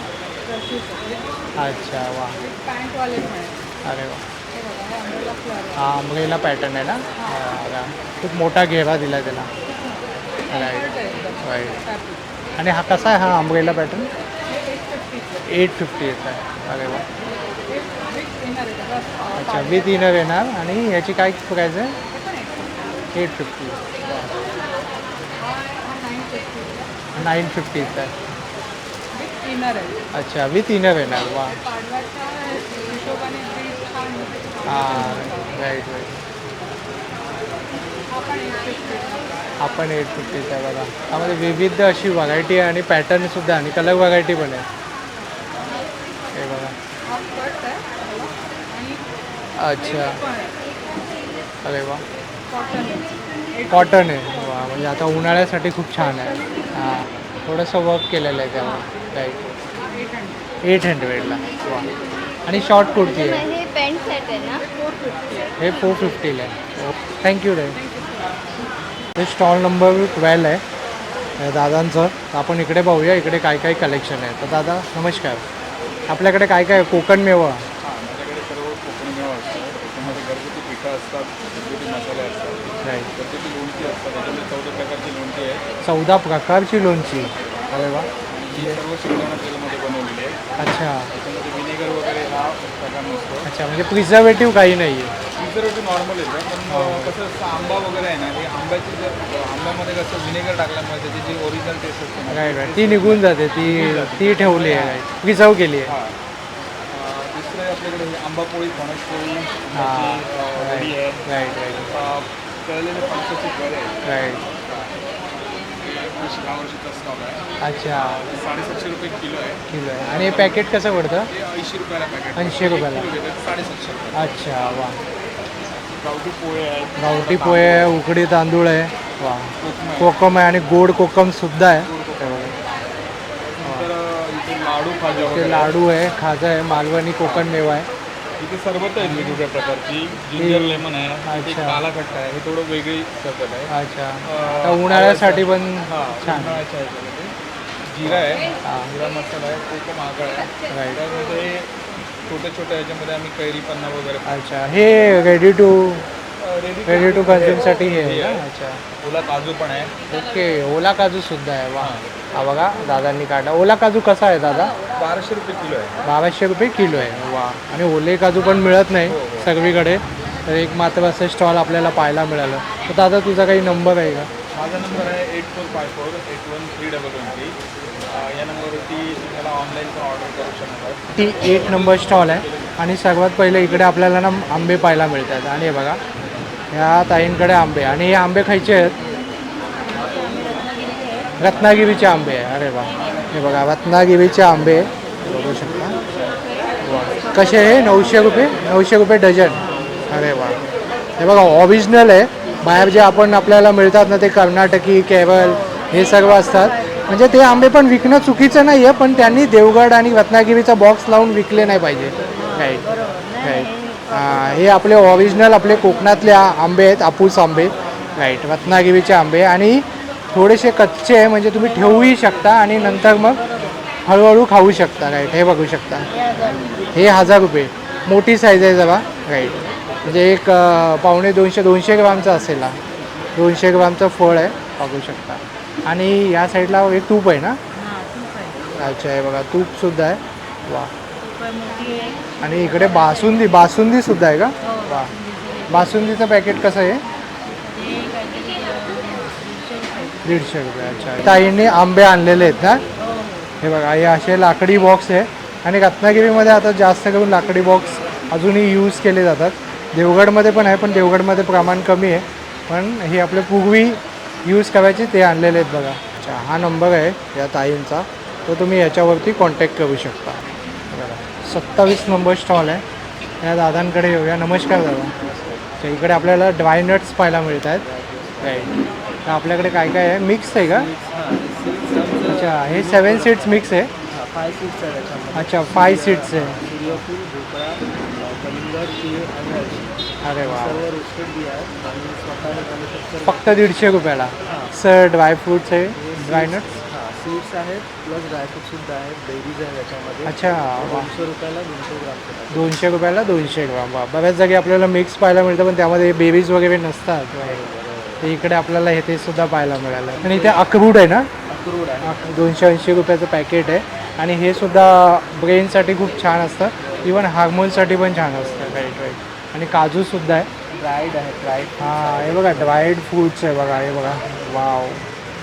ड्रेसेस आहे. अच्छा वा, पॅन्टवाले पण आहे. अरे वा. हे बघा, हे अंब्रेला फ्लोअर हा अंब्रेला पॅटर्न आहे ना. बघा, खूप मोठा घेरा दिला त्याला. Right right. फॅब्रिक. आणि हा कसा आहे हा अंब्रेला पॅटर्न? हे 850 850 येत आहे. अरे वा. हे विथ इनर आहे त्याचा. अच्छा, विथ इनर येणार. आणि याची काय प्राईस आहे? हे पण 850. 850. हा 950 950 येत आहे. विथ इनर आहे. अच्छा, विथ इनर येणार. वा. पाडव्याच्या हिशोबाने अगदी छान होते. हां राईट राईट. हा पण 850. आपण 850 आहे बघा. त्यामध्ये विविध अशी व्हरायटी आहे आणि पॅटर्नसुद्धा आणि कलर व्हरायटी पण आहे. हे बघा. हा स्कर्ट आहे आणि अच्छा, पण आहे. अरे वा. कॉटन आहे. कॉटन आहे. वा, म्हणजे आता उन्हाळ्यासाठी खूप छान आहे. हां, थोडंसं वर्क केलेलं आहे त्यावर. राईट. 800ला. वा. आणि शॉर्ट कुर्ती आहे. हे पॅन्ट सेट आहे ना. 450 आहे. हे 450ला आहे. थँक्यू रे. हे स्टॉल नंबर 12 आहे हे दादांचं. तर आपण इकडे पाहूया इकडे काय काय कलेक्शन आहे. तर दादा नमस्कार, आपल्याकडे काय काय आहे? कोकण मेवा. माझ्याकडे सर्व कोकणी मेवा असतो. त्याच्यामध्ये घरगुती पिठं असतात, घरगुती मसाले असतात, राईट. घरगुती लोणची असतात. त्याच्यामध्ये 14 प्रकारची लोणची आहे. 14 प्रकारची लोणची. अरे वा. ही सर्व शेंगदाणा तेलामध्ये बनवलेली आहे. अच्छा त्याच्यामध्ये विनेगर वगैरे हा प्रकार नसतो. अच्छा, म्हणजे प्रिझर्वेटिव्ह काही नाही आहे. प्रिझर्वेटिव्ह नॉर्मल येतं, पण कसं असतं आंबा वगैरे आहे ना, हे आंब्याची जर आंब्यामध्ये कसं विनेगर टाकल्यामुळे त्याची जी ओरिजिनल टेस्ट असते ना, राईट राईट. ती निघून जाते, ती ठेवली आहे. राईट, प्रिझर्व केली आहे. हां. दुसरं आहे आपल्याकडे हे आंबा पोळी, फणस पोळी, हां रेडी आहे. राईट राईट तळलेले फणसाची गळे आहे. राईट. ह्या वर्षीचा स्टॉक आहे. अच्छा, 750 रुपये किलो आहे. किलो आहे. आणि हे पॅकेट कसं पडतं? ते 80 रुपयाला पॅकेट. 80 रुपयाला. 750 रुपये. अच्छा वा. गावठी पोहे आहेत. गावठी पोहे आहे, उकडी तांदूळ आहे. वा. कोकम आहे. कोकम आहे आणि गोड कोकमसुद्धा आहे. नंतर इथे लाडू खाजा ते वगैरे. लाडू आहे, खाजा आहे, मालवणी कोकण मेवा आहे. इथे सरबत आहेत वेगवेगळ्या प्रकारची. जिंजर लेमन आहे. इथे अच्छा. काला खट्टा आहे. हे थोडं वेगळी सरबत आहे. अच्छा, तर उन्हाळ्यासाठी पण हां, छान. उन्हाळ्याच्या ह्याच्यामध्ये जिरा आहे. हां. जिरा मसाला आहे. कोकम आगळ आहे. राईट. त्यामध्ये छोट्या छोट्या ह्याच्यामध्ये आम्ही कैरी पन्ना वगैरे अच्छा, हे रेडी टू कन्झ्युमसाठी हे आहे आहे. ना. अच्छा, ओला काजू पण आहे. ओके. ओला काजू सुद्धा आहे. वा. हा बघा दादांनी काढला. ओला काजू कसा आहे दादा? 1200 रुपये किलो आहे. 1200 रुपये किलो आहे. वा. आणि ओले काजू पण मिळत नाही सगळीकडे, तर एक मात्र असं स्टॉल आपल्याला पाहायला मिळालं. तर दादा तुझा काही नंबर आहे का? माझा नंबर आहे 8454813113. या नंबरवरती तुम्हाला ऑनलाईन पण ऑर्डर करू शकतात. ती 8 नंबर स्टॉल आहे. आणि सर्वात पहिले इकडे आपल्याला ना आंबे पाहायला मिळतात. आणि हे बघा ह्या ताईंकडे आंबे, आणि हे आंबे खायचे आहेत रत्नागिरीचे आंबे आहे. अरे वा, हे बघा रत्नागिरीचे आंबे बघू शकता. वा. कसे आहे? 900 रुपये. 900 रुपये डझन. अरे वा. हे बघा ओरिजिनल आहे. बाहेर जे आपण आपल्याला मिळतात ना ते कर्नाटकी, केरळ हे सर्व असतात. म्हणजे ते आंबे पण विकणं चुकीचं नाही आहे, पण त्यांनी देवगड आणि रत्नागिरीचा बॉक्स लावून विकले नाही पाहिजे. Right right. हे आपले ओरिजिनल आपले कोकणातले आंबे आहेत, हापूस आंबे. राईट, रत्नागिरीचे आंबे. आणि थोडेसे कच्चे आहे, म्हणजे तुम्ही ठेवूही शकता आणि नंतर मग हळूहळू खाऊ शकता. राईट, हे बघू शकता. हे 1000 रुपये. मोठी साईज आहे जरा. राईट, म्हणजे एक 250 ग्रामचं असेल हा. 200 ग्रामचं फळ आहे, बघू शकता. आणि या साईडला एक तूप आहे ना. अच्छा, हे बघा तूपसुद्धा आहे. वा. आणि इकडे बासुंदीसुद्धा आहे का? वा. बासुंदीचं पॅकेट कसं आहे? 150 रुपये. अच्छा, ताईंनी आंबे आणलेले आहेत ना. हे बघा, हे असे लाकडी बॉक्स आहे आणि रत्नागिरीमध्ये आता जास्त करून लाकडी बॉक्स अजूनही यूज केले जातात. देवगडमध्ये पण आहे, पण देवगडमध्ये प्रमाण कमी आहे. पण हे आपले पूर्वी यूज करायचे ते आणलेले आहेत बघा. अच्छा, हा नंबर आहे या ताईंचा, तो तुम्ही याच्यावरती कॉन्टॅक्ट करू शकता. बघा 27 नंबर स्टॉल आहे. या दादांकडे येऊया. नमस्कार दादा. अच्छा, इकडे आपल्याला ड्राय नट्स पाहायला मिळत आहेत. राईट. तर आपल्याकडे काय काय आहे, मिक्स आहे का? अच्छा, हे 7 सीट्स मिक्स आहे. 5 सीट्स आहे त्याच्यामध्ये. अच्छा, 5 सीट्स आहे. सूर्यफूल, भोपळा, कलिंगड, तीळ आणि अळशी अरे वा, सर्व रोस्टेड बी आहेत आणि स्वतःने मॅन्युफॅक्चर. फक्त 150 रुपयाला. सर ड्रायफ्रूट्स आहे, ड्राय नट्स. हां, सीड्स आहेत प्लस ड्रायफ्रूटसुद्धा आहेत. बेबीज आहे त्याच्यामध्ये. अच्छा, वा. 200 रुपयाला 200 ग्राम. 200 रुपयाला 200 ग्राम. वा, बऱ्याच जागी आपल्याला मिक्स पाहायला मिळतं, पण त्यामध्ये बेबीज वगैरे नसतात. ते इकडे आपल्याला हे ते सुद्धा पाहायला मिळालं. आणि इथे अक्रूड आहे ना, अक्रूड आहे. 280 रुपयाचं पॅकेट आहे. आणि हे सुद्धा ब्रेनसाठी खूप छान असतं, इवन हार्मोनसाठी पण छान असतं. Right right. आणि काजूसुद्धा आहे. ड्राईड आहे ड्राईड. हां, हे बघा ड्राईड फ्रूट्स आहे बघा. हे बघा, वाव,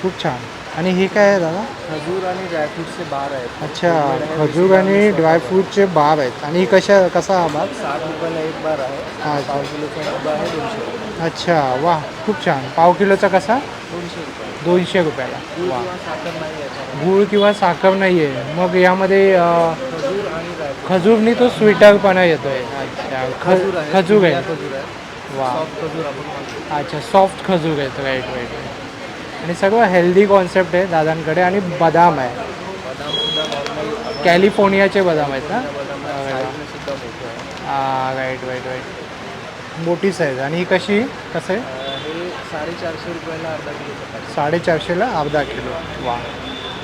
खूप छान. आणि हे काय आहे दादा? खजूर आणि ड्रायफ्रूटचे बार आहेत. अच्छा, खजूर आणि ड्रायफ्रूटचे बार आहेत. आणि ही कसा हा बार? 60 रुपयाला एक बार आहे. हा, पाव किलोचा डबा आहे 200 रुपये. अच्छा, वा, खूप छान. पाव किलोचा कसा? 200 रुपये. 200 रुपयाला. गूळ वा, किंवा साखर नाही याच्यामध्ये. गूळ किंवा साखर नाही आहे. मग यामध्ये खजूर आणि ड्रायफ्रूट. खजूरनी तो स्वीटरपणा येतो आहे. अच्छा, खजूर आहे. खजूर आहे. वा, सॉफ्ट खजूर आपण म्हणतो. अच्छा, सॉफ्ट खजूर येतो. Right right. आणि सगळं हेल्दी कॉन्सेप्ट आहे दादांकडे. आणि बदाम आहे, बदामसुद्धा नॉर्मल कॅलिफोर्नियाचे बदाम आहेत ना. सुद्धा मोठं आहे. हां, राईट राईट राईट. मोठी साईज. आणि ही कसं आहे? हे 450 रुपयाला अर्धा किलोचं पॅकेट. 450ला अर्धा किलो. वा.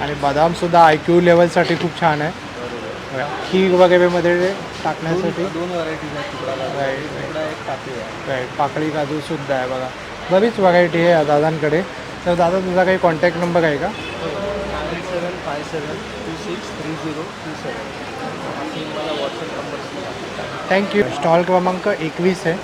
आणि बदामसुद्धा IQ लेवलसाठी खूप छान आहे. खीर वगैरेमध्ये टाकण्यासाठी. दोन व्हरायटीज आहेत तुकडाला. राईट तुकडा एक टाकली आहे. राईट. पाकळी काजूसुद्धा आहे बघा. बरीच व्हरायटी आहे या दादांकडे. तर दादा, तुझा काही कॉन्टॅक्ट नंबर आहे का? 9757263027. असे मला व्हॉट्सअप नंबर. थँक्यू. स्टॉल क्रमांक 21 आहे.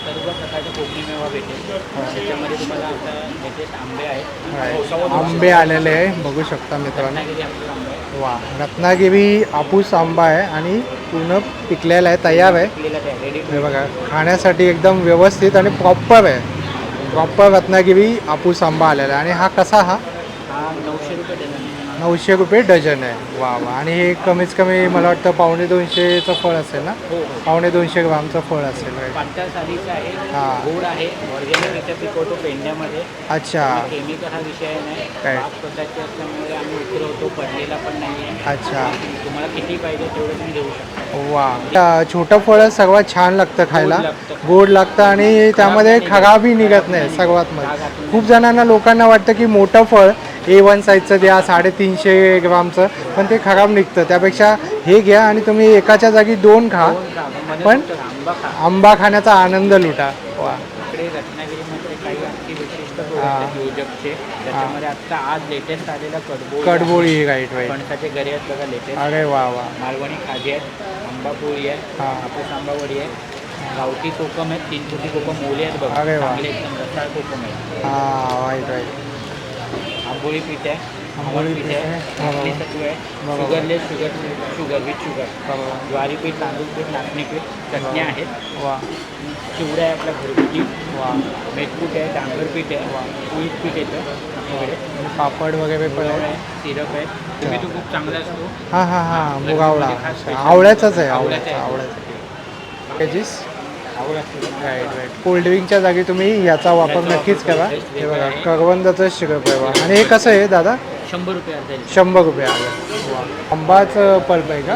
सर्व प्रकारचे कोकणी मेवा भेटेल. त्याच्यामध्ये तुम्हाला आता लेटेस्ट आंबे आहेत. राईट. आंबे आलेले आहे, बघू शकता मित्रांनो. रत्नागिरी हापूस आंबा आहे. वा, रत्नागिरी हापूस आंबा आहे आणि पूर्ण पिकलेला आहे, तयार आहे. पिकलेला ते रेडी हे बघा, खाण्यासाठी एकदम व्यवस्थित आणि प्रॉपर आहे. प्रॉपर रत्नागिरी हापूस आंबा आलेला आहे. आणि हा कसा? हा 900 रुपये डझन आहे. 900 रुपये डझन आहे. वा वा. आणि हे कमीत कमी मला वाटतं 250चं फळ असेल ना. हो 250 ग्रामचं फळ असेल. राईट. पातळ सालीचं आहे. हां. गोड आहे. ऑर्गॅनिक इथे पिकवतो पेंड्यामध्ये. अच्छा, केमिकल हा विषय नाही. काय? बाग स्वतःची असल्यामुळे आम्ही उतरवतो. पडलेला पण नाही आहे. अच्छा, तुम्हाला किती पाहिजे तेवढं तुम्ही घेऊ शकता. वा. छोटं फळ सर्वात छान लागतं खायला, लागतं. गोड लागतं आणि त्यामध्ये खराबही निघत नाही. सर्वात मध्ये खूप जणांना लोकांना वाटतं की मोठं फळ A1 साईजचं द्या 350 ग्रामचं, पण ते खराब निघतं. त्यापेक्षा हे घ्या आणि तुम्ही एकाच्या जागी 2 खा, पण आंबा खा. आंबा खाण्याचा आनंद लुटा. वा. इकडे रत्नागिरीमध्ये काही आणखी विशिष्ट हां. प्रोडक्ट आहेत योजकचे. त्याच्यामध्ये आत्ता आज लेटेस्ट आलेला कडबोळी. Right right. फणसाचे गरे आहेत बघा लेटेस्ट. अरे वा वा. मालवणी खाजी आहेत. आंबा पोळी आहे. हां. हापूस आंबावडी आहे. गावठी कोकम आहेत. 3 छोटी कोकम ओले आहेत बघा. अरे वा. चांगले एकदम रसाळ कोकम आहे. हां, राईट राईट. आंबोळी पीठ आहे. आंबोळी पीठ पीठ आहे. आहे. आपली सत्व आहे. बरोबर. Sugarless sugar with sugar. बरोबर. ज्वारी पीठ, तांदूळ पीठ, नाचणी पीठ, चटण्या आहेत. वा चिवडा आहे आपला घरगुती. वा. मेथकूट आहे. डांगर पीठ आहे. पोळीत पीठ येतं वगैरे. आणि पापड वगैरे पण पुलाव आहे. आहे. सिरप आहे. तुम्ही तो खूप चांगला असतो. हां हां हां, मुगावळा. खास special. आवळ्याचाच आहे. आवळ्याचा आहे. आवळ्याचा. पॅकेजीस. आवड असते. Right right. कोल्ड्रिंकच्या जागी तुम्ही याचा वापर नक्कीच करा. हे बघा, करवंदाचं सिरप आहे बघा. आणि हे कसं आहे दादा? 100 रुपये अर्धा लिटर. 100 रुपये आलं. वा. आंबाचं पल्प आहे का?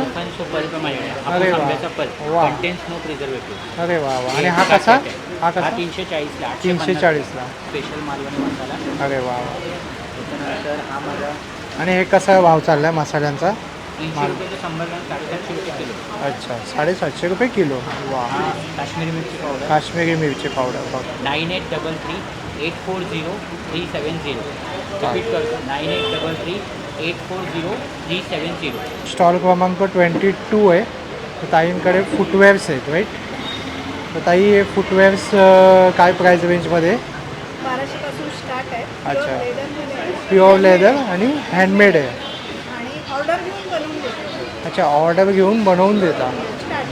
पल्प माहिती आहे. अरे वा. आंब्याचा पल्प. वा. Contains no preservative. अरे वा वा. आणि हा कसा? हा हा कसा? 340ला. 340ला. स्पेशल मालवणी मसाला. अरे वा वा. त्याच्यानंतर हा माझा आणि हे कसा भाव चाललाय मसाल्यांचा? 300 रुपये 100 ग्राम 750 रुपये किलो. अच्छा, 750 रुपये किलो. वा. हा काश्मीरी मिरची पावडर. काश्मीरी मिरची पावडर बघ. 9833840370. रिपीट करतो 9833840370. स्टॉल क्रमांक 22 आहे. तर ताईंकडे फुटवेअर्स आहेत. राईट. तर ताई, हे फुटवेअर्स काय प्राईस रेंजमध्ये? 1200 पासून स्टार्ट आहे. अच्छा. Pure leather मध्ये आहे. प्युअर लेदर आणि हँडमेड आहे. आणि ऑर्डर घेऊन बनवून देतो. अच्छा, ऑर्डर घेऊन बनवून देता.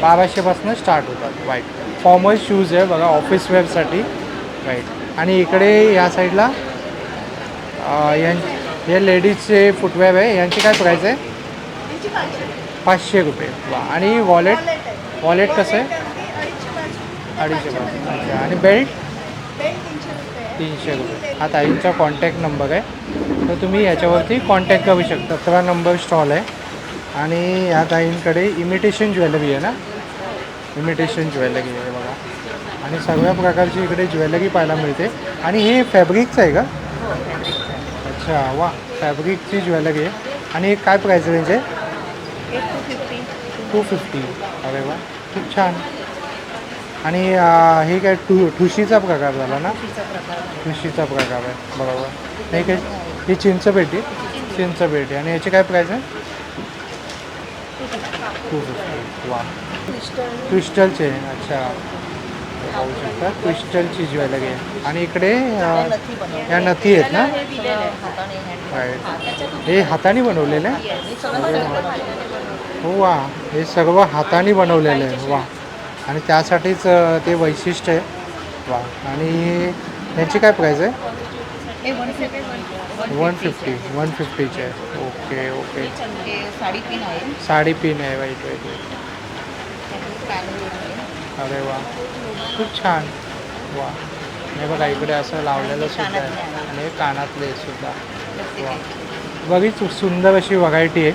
1200पासून स्टार्ट होतात. वाईट फॉर्मल शूज आहे बघा ऑफिस वेअरसाठी. राईट. आणि इकडे या साईडला हे लेडीजचे फुटवेअर आहे. यांची काय प्राईस आहे? त्याची 500. 500 रुपये. वा. आणि वॉलेट आहे. वॉलेट कसं आहे? अगदी 250 250. अच्छा. आणि बेल्ट बेल्ट 300 रुपये आहे. 300 रुपये. हा ताईंचा कॉन्टॅक्ट नंबर आहे, तर तुम्ही याच्यावरती कॉन्टॅक्ट करू शकता. 17 नंबर स्टॉल आहे. आणि ह्या ताईंकडे इमिटेशन ज्वेलरी आहे ना, इमिटेशन ज्वेलरी आहे बघा. आणि सगळ्या प्रकारची इकडे ज्वेलरी पाहायला मिळते. आणि हे फॅब्रिकचं आहे का? अच्छा, वा. फॅब्रिकची ज्वेलरी आहे. आणि हे काय प्राईस रेंज आहे? 250. अरे वा, खूप छान. आणि हे काय ठुशीचा प्रकार झाला ना? ठुशीचा प्रकार आहे बरोबर. हे काय? ही चिंचपेटी. चिंचपेटी. आणि याची काय प्राईस आहे? 250. वा. क्रिस्टलचे. अच्छा, पाहू शकता क्रिस्टलची ज्वेलरी आहे. आणि इकडे या नथी आहेत ना? हे हाताने बनवलेलं आहे. हो वा, हे सर्व हाताने बनवलेलं आहे. वा. आणि त्यासाठीच ते वैशिष्ट्य आहे. वा. आणि यांची काय प्राईस आहे? 150चे आहे. Okay okay. साडी पिन आहे. साडी पिन आहे. वाईट वाईट वाईट. अरे वा, खूप छान. वा. हे बघा इकडे असं लावलेलं सुद्धा आहे. आणि हे कानातले सुद्धा. वा. बरीच सुंदर अशी व्हरायटी आहे.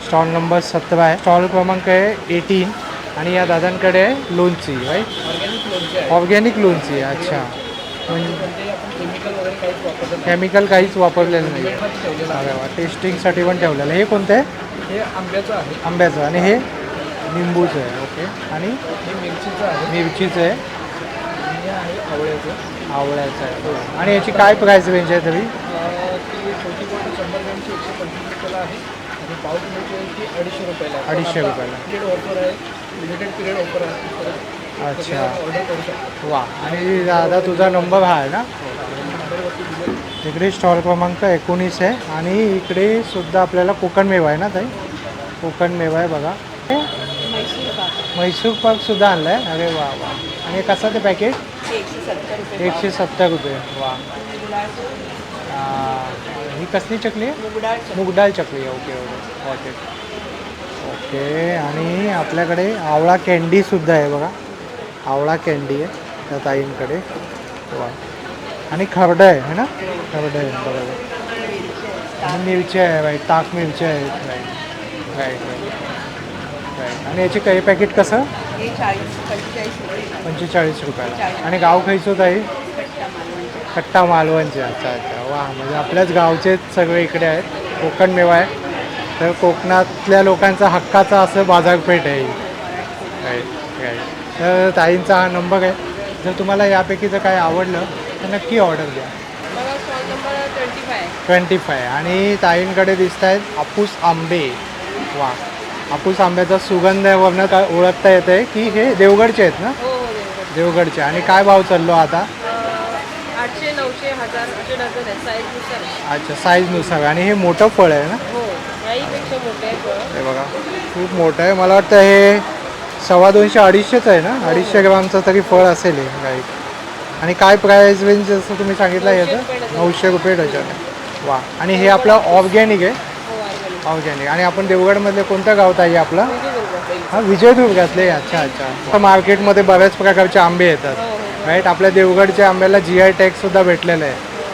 स्टॉल नंबर 17 आहे. स्टॉल क्रमांक आहे 18. आणि या दादांकडे आहे लोणची. राईट. ऑर्गॅनिक लोणची आहे. अच्छा. केमिकल काहीच वापरलेलं नाही. अरे वा. टेस्टिंगसाठी पण ठेवलेलं. हे कोणतं आहे? हे आंब्याचं आहे. आंब्याचं. आणि हे लिंबूचं आहे. ओके. आणि हे मिरचीचं आहे. मिरचीचं आहे. आणि हे आहे आवळ्याचं. आवळ्याचं आहे. हो. आणि याची काय प्राईस रेंज आहे तरी? ती छोटी बॉटल 100 ग्रॅमची 125 रुपयाला आहे. आणि पाव किलोची आहे ती 250 रुपयाला आहे. 250 रुपयाला. पिरियड ऑफर आहे. लिमिटेड पिरियड ऑफर आहे. अच्छा. ऑर्डर करू शकतो. वा. आणि दादा तुझा नंबर हा आहे ना? नंबरवरती दिले. इकडे स्टॉल क्रमांक 19 आहे. आणि इकडे सुद्धा आपल्याला कोकण मेवा आहे ना ताई? कोकण मेवा आहे बघा. म्हैसूर पाक सुद्धा आणला आहे. अरे वा वा. आणि कसं ते पॅकेट? 170 रुपये. वा. ही कसली चकली आहे? मूगडाळ चकली आहे. Okay okay okay okay. आणि आपल्याकडे आवळा कँडीसुद्धा आहे बघा. आवळा कँडी आहे त्या ताईंकडे. वा. आणि खरडं आहे ना? खरडं आहे बरोबर. आणि मिरच्या आहे. राईट. ताक मिरच्या आहेत. Right right right right. आणि याची काही पॅकेट कसं? 45 रुपयाला. आणि गाव खायचं ताई? कट्टा मालवणचे. अच्छा अच्छा. वा. म्हणजे आपल्याच गावचेच सगळे इकडे आहेत. कोकण मेवा आहे. तर कोकणातल्या लोकांचा हक्काचा असं बाजारपेठ आहे. Right right. तर ताईंचा हा नंबर आहे. जर तुम्हाला यापैकी जर काय आवडलं तर नक्की ऑर्डर द्या. मला स्टॉल नंबर 25. 25. आणि ताईंकडे दिसत आहेत हापूस आंबे. वा. हापूस आंब्याचा सुगंध वरनं काय ओळखता येते की हे देवगडचे आहेत ना? हो देवगडचे. आणि काय भाव चाललो आता? 800, 900, 1000 असे डझन आहे साईजनुसार. अच्छा, साईजनुसार. आणि हे मोठं फळ आहे ना? हो, याहीपेक्षा मोठे आहे फळ. हे बघा खूप मोठं आहे. मला वाटतं हे 250-250 आहे ना? 250 ग्रामचं तरी फळ असेल हे. राईट. आणि काय प्राईस रेंज जसं तुम्ही सांगितलं याचं? 900 रुपये डझन आहे. वा. आणि हे आपलं ऑर्गॅनिक आहे? ऑर्गॅनिक. आणि आपण देवगडमधले कोणतं गावात आहे आपला? हां, विजयदुर्गातले. अच्छा अच्छा. मार्केटमध्ये बऱ्याच प्रकारचे आंबे येतात. राईट. आपल्या देवगडच्या आंब्याला GI टॅगसुद्धा भेटलेलं आहे.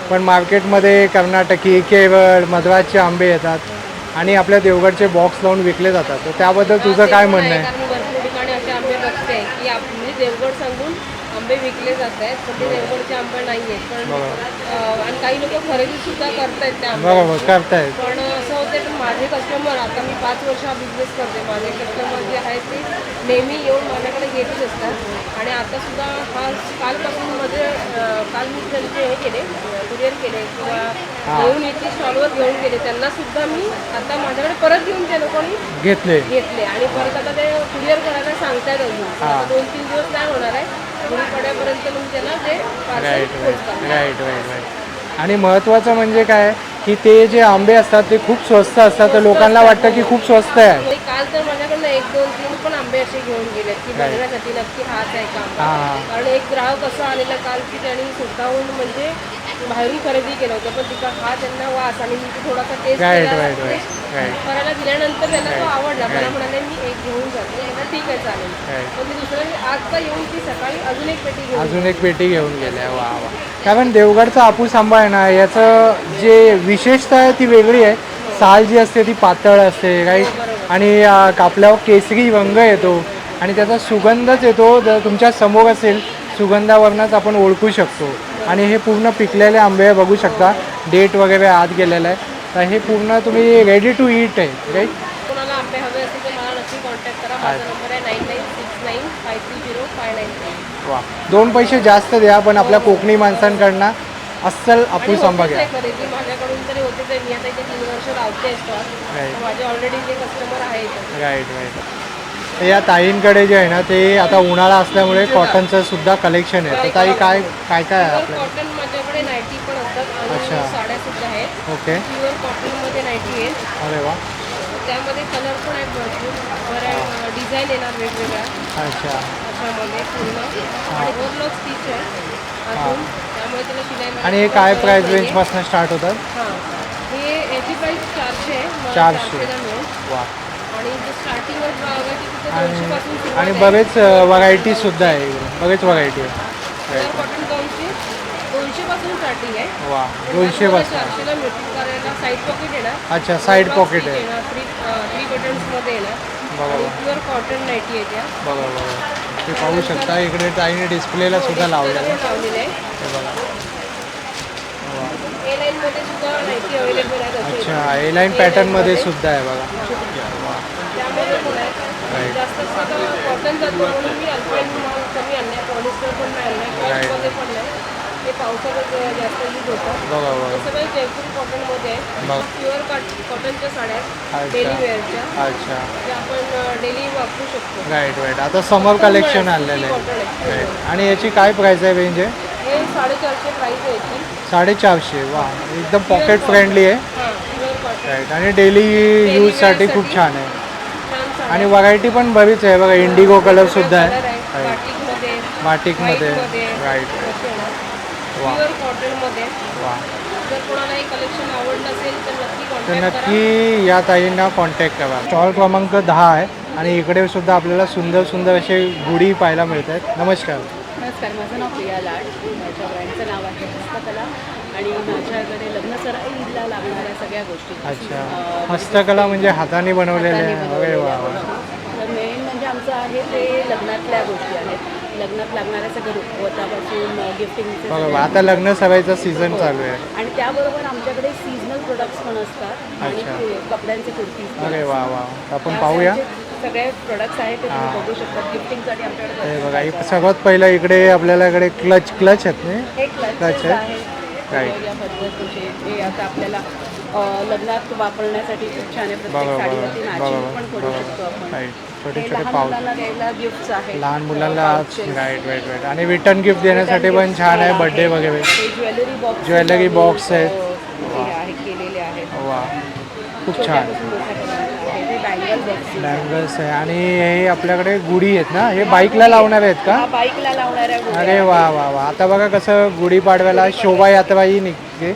पण मार्केटमध्ये कर्नाटकी, केरळ, मद्रासचे आंबे येतात. आणि आपल्या देवगडचे बॉक्स लावून विकले जातात. तर त्याबद्दल तुझं काय म्हणणं आहे? कारण भरपूर ठिकाणी असे आंबे बघते की म्हणजे देवगड सांगून आंबे विकले जात आहेत, पण ते देवगडचे आंबे नाही आहेत. पण आणि काही लोक खरेदी सुद्धा करतायत त्या आंब्याची. बरोबर करतायत. पण असं होते पण माझे कस्टमर, आता मी 5 वर्ष हा बिझनेस करते, माझे कस्टमर जे आहेत ते नेहमी येऊन माझ्याकडे घेतच असतात. आणि आता सुद्धा कालपासून काल मी त्यांचे हे केले, कुरिअर केले किंवा घेऊन इथे स्टॉलवर घेऊन गेले, त्यांना सुद्धा मी आता माझ्याकडे परत घेऊन ते लोकांनी घेतले. आणि परत आता ते कुरिअर करायला सांगतायत अजून. आता 2-3 दिवस नाही होणार आहे. गुढीपाड्यापर्यंत मग त्याला ते parcel राईट पोहोचतात. राईट राईट राईट आणि महत्त्वाचं म्हणजे काय की ते जे आंबे असतात ते खूप स्वस्त असतात तर लोकांना वाटतं की खूप स्वस्त आहे. म्हणजे काल तर माझ्याकडनं 1, 2, 3 पण आंबे असे घेऊन गेलेत की Right. बघण्यासाठी नक्की हाच आहे का आंबा. हां. कारण एक ग्राहक असा आलेला काल की त्यांनी स्वतःहून म्हणजे बाहेरून खरेदी केलं होतं पण तिथं हा त्यांना वास आणि मी तो थोडासा टेस्ट Right, केला right, ते right, right. करायला दिल्यानंतर त्यांना तो Right, आवडला. मला right. म्हणाले मी एक घेऊन जाते म्हटलं ठीक आहे चालेल. Right. पण ती दुसऱ्या आजचा येऊन ती सकाळी अजून एक पेटी घेऊन अजून एक पेटी घेऊन गेल्या. वा वा. कारण देवगडचा हापूस आंबा आहे ना याचं जे विशेषता आहे ती वेगळी आहे. साल जी असते ती पातळ असते राईट आणि कापल्यावर केसरी रंग येतो आणि त्याचा सुगंधच येतो. जर तुमच्या समोर असेल सुगंधावरनंच आपण ओळखू शकतो आणि हे पूर्ण पिकलेले आंबे बघू शकता. डेट वगैरे आत गेलेलं आहे तर हे पूर्ण तुम्ही रेडी टू ईट आहे राईट. कोणाला आंबे हवे असतील तर मला नक्की कॉन्टॅक्ट करा. माझा नंबर आहे 9969530593. वा 2 पैसे जास्त द्या पण आपल्या कोकणी माणसांकडनं अस्सल हापूस आंबा घ्या. खरेदी माझ्याकडून तरी होतेच आहे. मी आता इथे 3 वर्ष लावते स्टॉल. Right. माझे ऑलरेडी जे कस्टमर आहेत राईट राईट. तर या ताईंकडे जे आहे ना ते आता उन्हाळा असल्यामुळे कॉटनचं सुद्धा कलेक्शन आहे. तर ताई काय काय काय आहे आपल्याकडे? कॉटन माझ्याकडे नाईटी पण असतात अच्छा. आणि साड्या सुद्धा आहेत. ओके. प्युअर कॉटनमध्ये नाईटी आहे. अरे वा. त्यामध्ये कलर पण आहेत भरपूर. डिझाईन येणार वेगवेगळ्या अच्छा. अशामध्ये पूर्ण आणि ओव्हरलॉक स्टिच आहे अजून त्यामुळे त्याला शिलाई मारायची आणि हे काय गरज प्राईस नाहीये. रेंजपासून स्टार्ट होतात? हां हे याची प्राईस 400 आहे. मला 400. 400 ला मिळेल. वा. आणि जे स्टार्टिंगवर बघायची तिथे 200 आणि पासून सुरुवात आणि आहे. बरेच व्हरायटीसुद्धा आहे इकडे. बरेच व्हरायटी आहे. प्युअर कॉटन गाऊनची 200 पासून स्टार्टिंग आहे. वा 200 पासून. 400 ला मिळतील करायला साईड पॉकेट येणार. अच्छा साईड पॉकेट आहे. येणार 3 बटन्समध्ये येणार. बघा आणि बघा. प्युअर कॉटन नाईटी आहे त्या. बघा बघा. ते पाहू शकता इकडे ताईने डिस्प्लेला सुद्धा लावलेलं आहे. लावलेले आहे. हे बघा. वा. ए लाईनमध्ये सुद्धा नाईटी अवेलेबल आहेत असे. अच्छा ए लाईन पॅटर्नमध्ये सुद्धा आहे बघा. वा. त्यामध्ये पण आहे. Right. जास्त कॉटन जातो म्हणून मी अल्पाईन माल कमी आणलाय. पॉलिस्टर पण नाही आणलाय. Right. कॉटनमध्ये पण नाही. ते पावसाळ्यात जास्त यूज होतं. बघा हे बघा. सगळं जयपूर कॉटनमध्ये आहे. बघा. प्युअर कॉटनच्या साड्या आहेत. अच्छा. डेली वेअरच्या अच्छा जे आपण डेली वापरू शकतो. Right right. आता समर कलेक्शन आलेलं आहे. राईट. आणि याची काय प्राईस आहे रेंज आहे? हे 450 प्राईस आहे याची. 450. वा एकदम पॉकेट फ्रेंडली आहे. हां प्युअर कॉटन. राईट आणि डेली यूजसाठी खूप छान आहे. छान साड्या. आणि व्हरायटी पण बरीच आहे बघा. इंडिगो कलर सुद्धा कलर आहे. आहे. बाटिकमध्ये बाटिकमध्ये व्हाईटमध्ये राईट. वा. प्युअर कॉटनमध्ये. वा. जर कोणाला हे कलेक्शन आवडलं असेल तर नक्की तर कॉन्टॅक्ट करा. नक्की या ताईंना कॉन्टॅक्ट करा. स्टॉल क्रमांक 10 आहे आणि इकडे सुद्धा आपल्याला सुंदर सुंदर असे गुढी पाहायला मिळत आहेत. नमस्कार. नमस्कार, माझं नाव प्रिया लाड. माझ्या ब्रँडचं नाव आहे हस्तकला आणि माझ्याकडे लग्नसराईला लागणाऱ्या सगळ्या गोष्टी. अच्छा हस्तकला म्हणजे हाताने बनवलेल्या आहे. अरे वा वा. तर मेन म्हणजे आमचं आहे ते लग्नातल्या गोष्टी आहेत. लग्नात लागणाऱ्या सगळं रुखवतापासून गिफ्टिंगचे बघा आता लग्न सराईचा सीझन चालू आहे. आणि त्याबरोबर आमच्याकडे सीझनल प्रोडक्ट्स पण असतात आणि अच्छा. कपड्यांचे कुर्तीज. अरे वा वा. आपण पाहूया. सगळे प्रोडक्ट्स आहेत ते तुम्ही बघू शकता. गिफ्टिंगसाठी आमच्याकडे हे बघा सर्वात पहिलं इकडे आपल्याला इकडे क्लच आहेत ना. हे Clutch क्लचेस आहे. आहेत Right. वेगवेगळ्या पद्धतीचे. हे आता आपल्याला लग्नात वापरण्यासाठी खूप छान आहे. प्रत्येक बघा साडीवरती बघा मॅचिंग बघा पण करू शकतो बघा. आपण. राईट. छोटे हे छोटे लहान पाऊच मुलांना द्यायला गिफ्ट्स आहेत. लहान मुलांना pouches. Right right right. आणि रिटर्न गिफ्ट देण्यासाठी पण छान आहे. बड्डे वगैरे. हे ज्वेलरी बॉक्स ज्वेलरी box आहेत. हे आहे केलेले आहेत. वा खूप छान. छोट्यापासून मोठ्यापर्यंत आहे. हे बँगल बॉक्स बँगल्स आहे आणि हे आपल्याकडे गुढी आहेत ना. हे बाईकला लावणार आहेत का? हा बाईकला लावणाऱ्या गोष्टी अरे वा वा वा. आता बघा कसं गुढीपाडव्याला शोभायात्राही निघते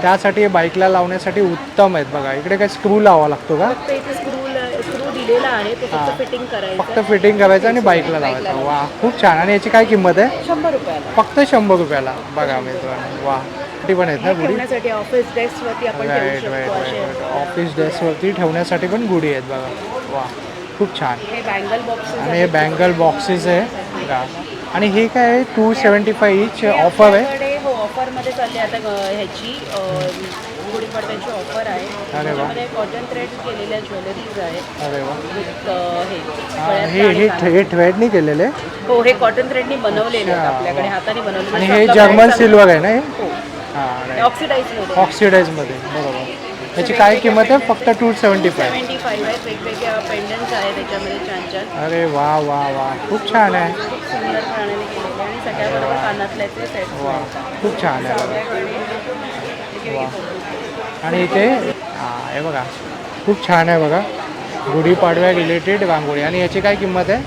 त्यासाठी हे बाईकला लावण्यासाठी उत्तम आहेत. बघा इकडे काय स्क्रू लावावा लागतो का? फक्त इथे स्क्रू दिलेला आहे. तो हां. फक्त फिटिंग करायचं. फक्त फिटिंग करायचं आणि बाईकला लावायचं. वा खूप छान. आणि याची काय किंमत आहे? 100 रुपयाला. फक्त 100 रुपयाला. बघा मित्रांनो वा किती पण आहेत ना हे गुढी. ठेवण्यासाठी ऑफिस डेस्कवरती आपण ठेवू राईट राईट शकतो असे. राईट. ऑफिस डेस्कवरती ठेवण्यासाठी पण गुढी आहेत बघा. वा खूप छान. हे बँगल बॉक्सेस आणि हे बँगल बॉक्सेस आहे बघा. आणि हे काय आहे 275 इच ऑफर आहे. हो ऑफरमध्ये चालली आता ह्याची गुढीपाडव्याची ऑफर आहे. अरे वा. त्यामध्ये कॉटन थ्रेड केलेल्या ज्वेलरीज आहेत. अरे वा. विथ हे थ्रेडनी केलेले हो हे कॉटन थ्रेडनी बनवलेले आहेत अच्छा, आपल्याकडे वा. हाताने बनवलेले. आणि जसं हे आपलं जर्मन brand सिल्वर आहे ना हे? हो हां राईट. ऑक्सिडाईजमध्ये ऑक्सिडाईजमध्ये बरोबर. याची काय किंमत आहे? फक्त 275. 75 आहेत. वेगवेगळ्या पेंडन्स आहेत त्याच्यामध्ये छान छान. अरे वा वा वा खूप छान आहे. खूप सुंदरपणाने केलेले सगळ्याबरोबर कानातल्याचे सेट वा खूप छान आहे बघा. वा आणि इथे हे बघा खूप छान आहे बघा, गुढीपाडव्या रिलेटेड रांगोळी. आणि याची काय किंमत आहे?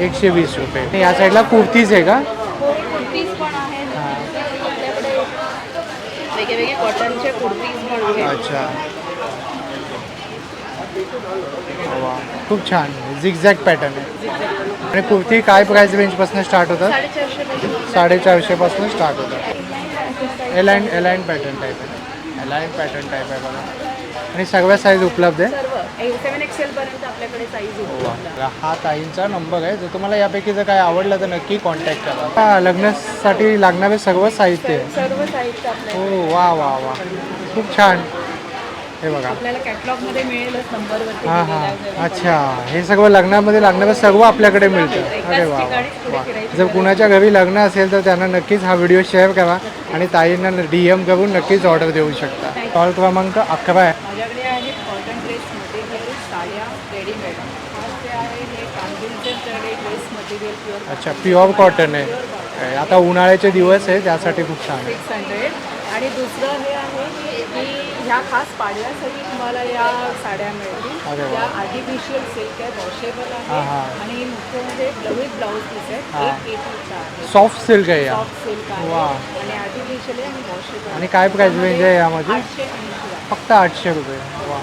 120 रुपये. आणि या साईडला कुर्तीज आहे का? कुर्तीज पण आहेत आपल्याकडे, वेगवेगळे कॉटनचे कुर्तीज पण आहेत. अच्छा वा खूप छान झिगझॅग पॅटर्न आहे. आणि कुर्ती काय प्राइस रेंजपासून स्टार्ट होतात? 450पासून स्टार्ट होतात. एलाइन पॅटर्न टाईप आहे, एलाइन पॅटर्न टाईप आहे बघा. आणि सगळ्या साईज उपलब्ध आहे. सर्व 7XL पर्यंत आपल्याकडे साईज उपलब्ध आहे. हा ताईंचा नंबर आहे. जर तुम्हाला यापैकी जर काय आवडलं तर नक्की कॉन्टॅक्ट करा. लग्नासाठी लागणारे सर्व साहित्य आहे. सर्व साईजचं आपल्याला हो वा वा वा खूप छान. हे बघा आपल्याला कॅटलॉगमध्ये मिळेलच नंबरवरती हां दिलेला हां आहे. अच्छा हे सगळं लग्नामध्ये लागणारं सर्व आपल्याकडे मिळतं. अरे वा वा. जर कुणाच्या घरी लग्न असेल तर त्यांना नक्कीच हा व्हिडिओ शेअर करा आणि ताईंना DM करून नक्कीच ऑर्डर देऊ शकता. स्टॉल क्रमांक 11 आहे. माझ्याकडे आहेत कॉटन ड्रेस मटेरियल, साड्या रेडीमेड. फर्स्ट जे आहे हे कांदिलचे ड्रेस मटेरियल प्युअर अच्छा प्युअर कॉटन आहे. आता उन्हाळ्याचे दिवस आहे त्यासाठी खूप छान आहे. 600. आणि दुसरं हे आहे की ह्या खास पाडव्यासाठी तुम्हाला या साड्या मिळतील. अरे वा. या आर्टिफिशियल सिल्क आहे, वॉशेबल हां, आहे हां. आणि मुख्य म्हणजे विथ ब्लाऊज पीस आहे. हां. 180चा आहे. सॉफ्ट सिल्क आहे या. सॉफ्ट सिल्क आहे वा. आणि आर्टिफिशियल आहे आणि वॉशेबल. आणि काय प्राइस रेंज आहे यामध्ये? 880 आहे. फक्त 800 रुपये. वा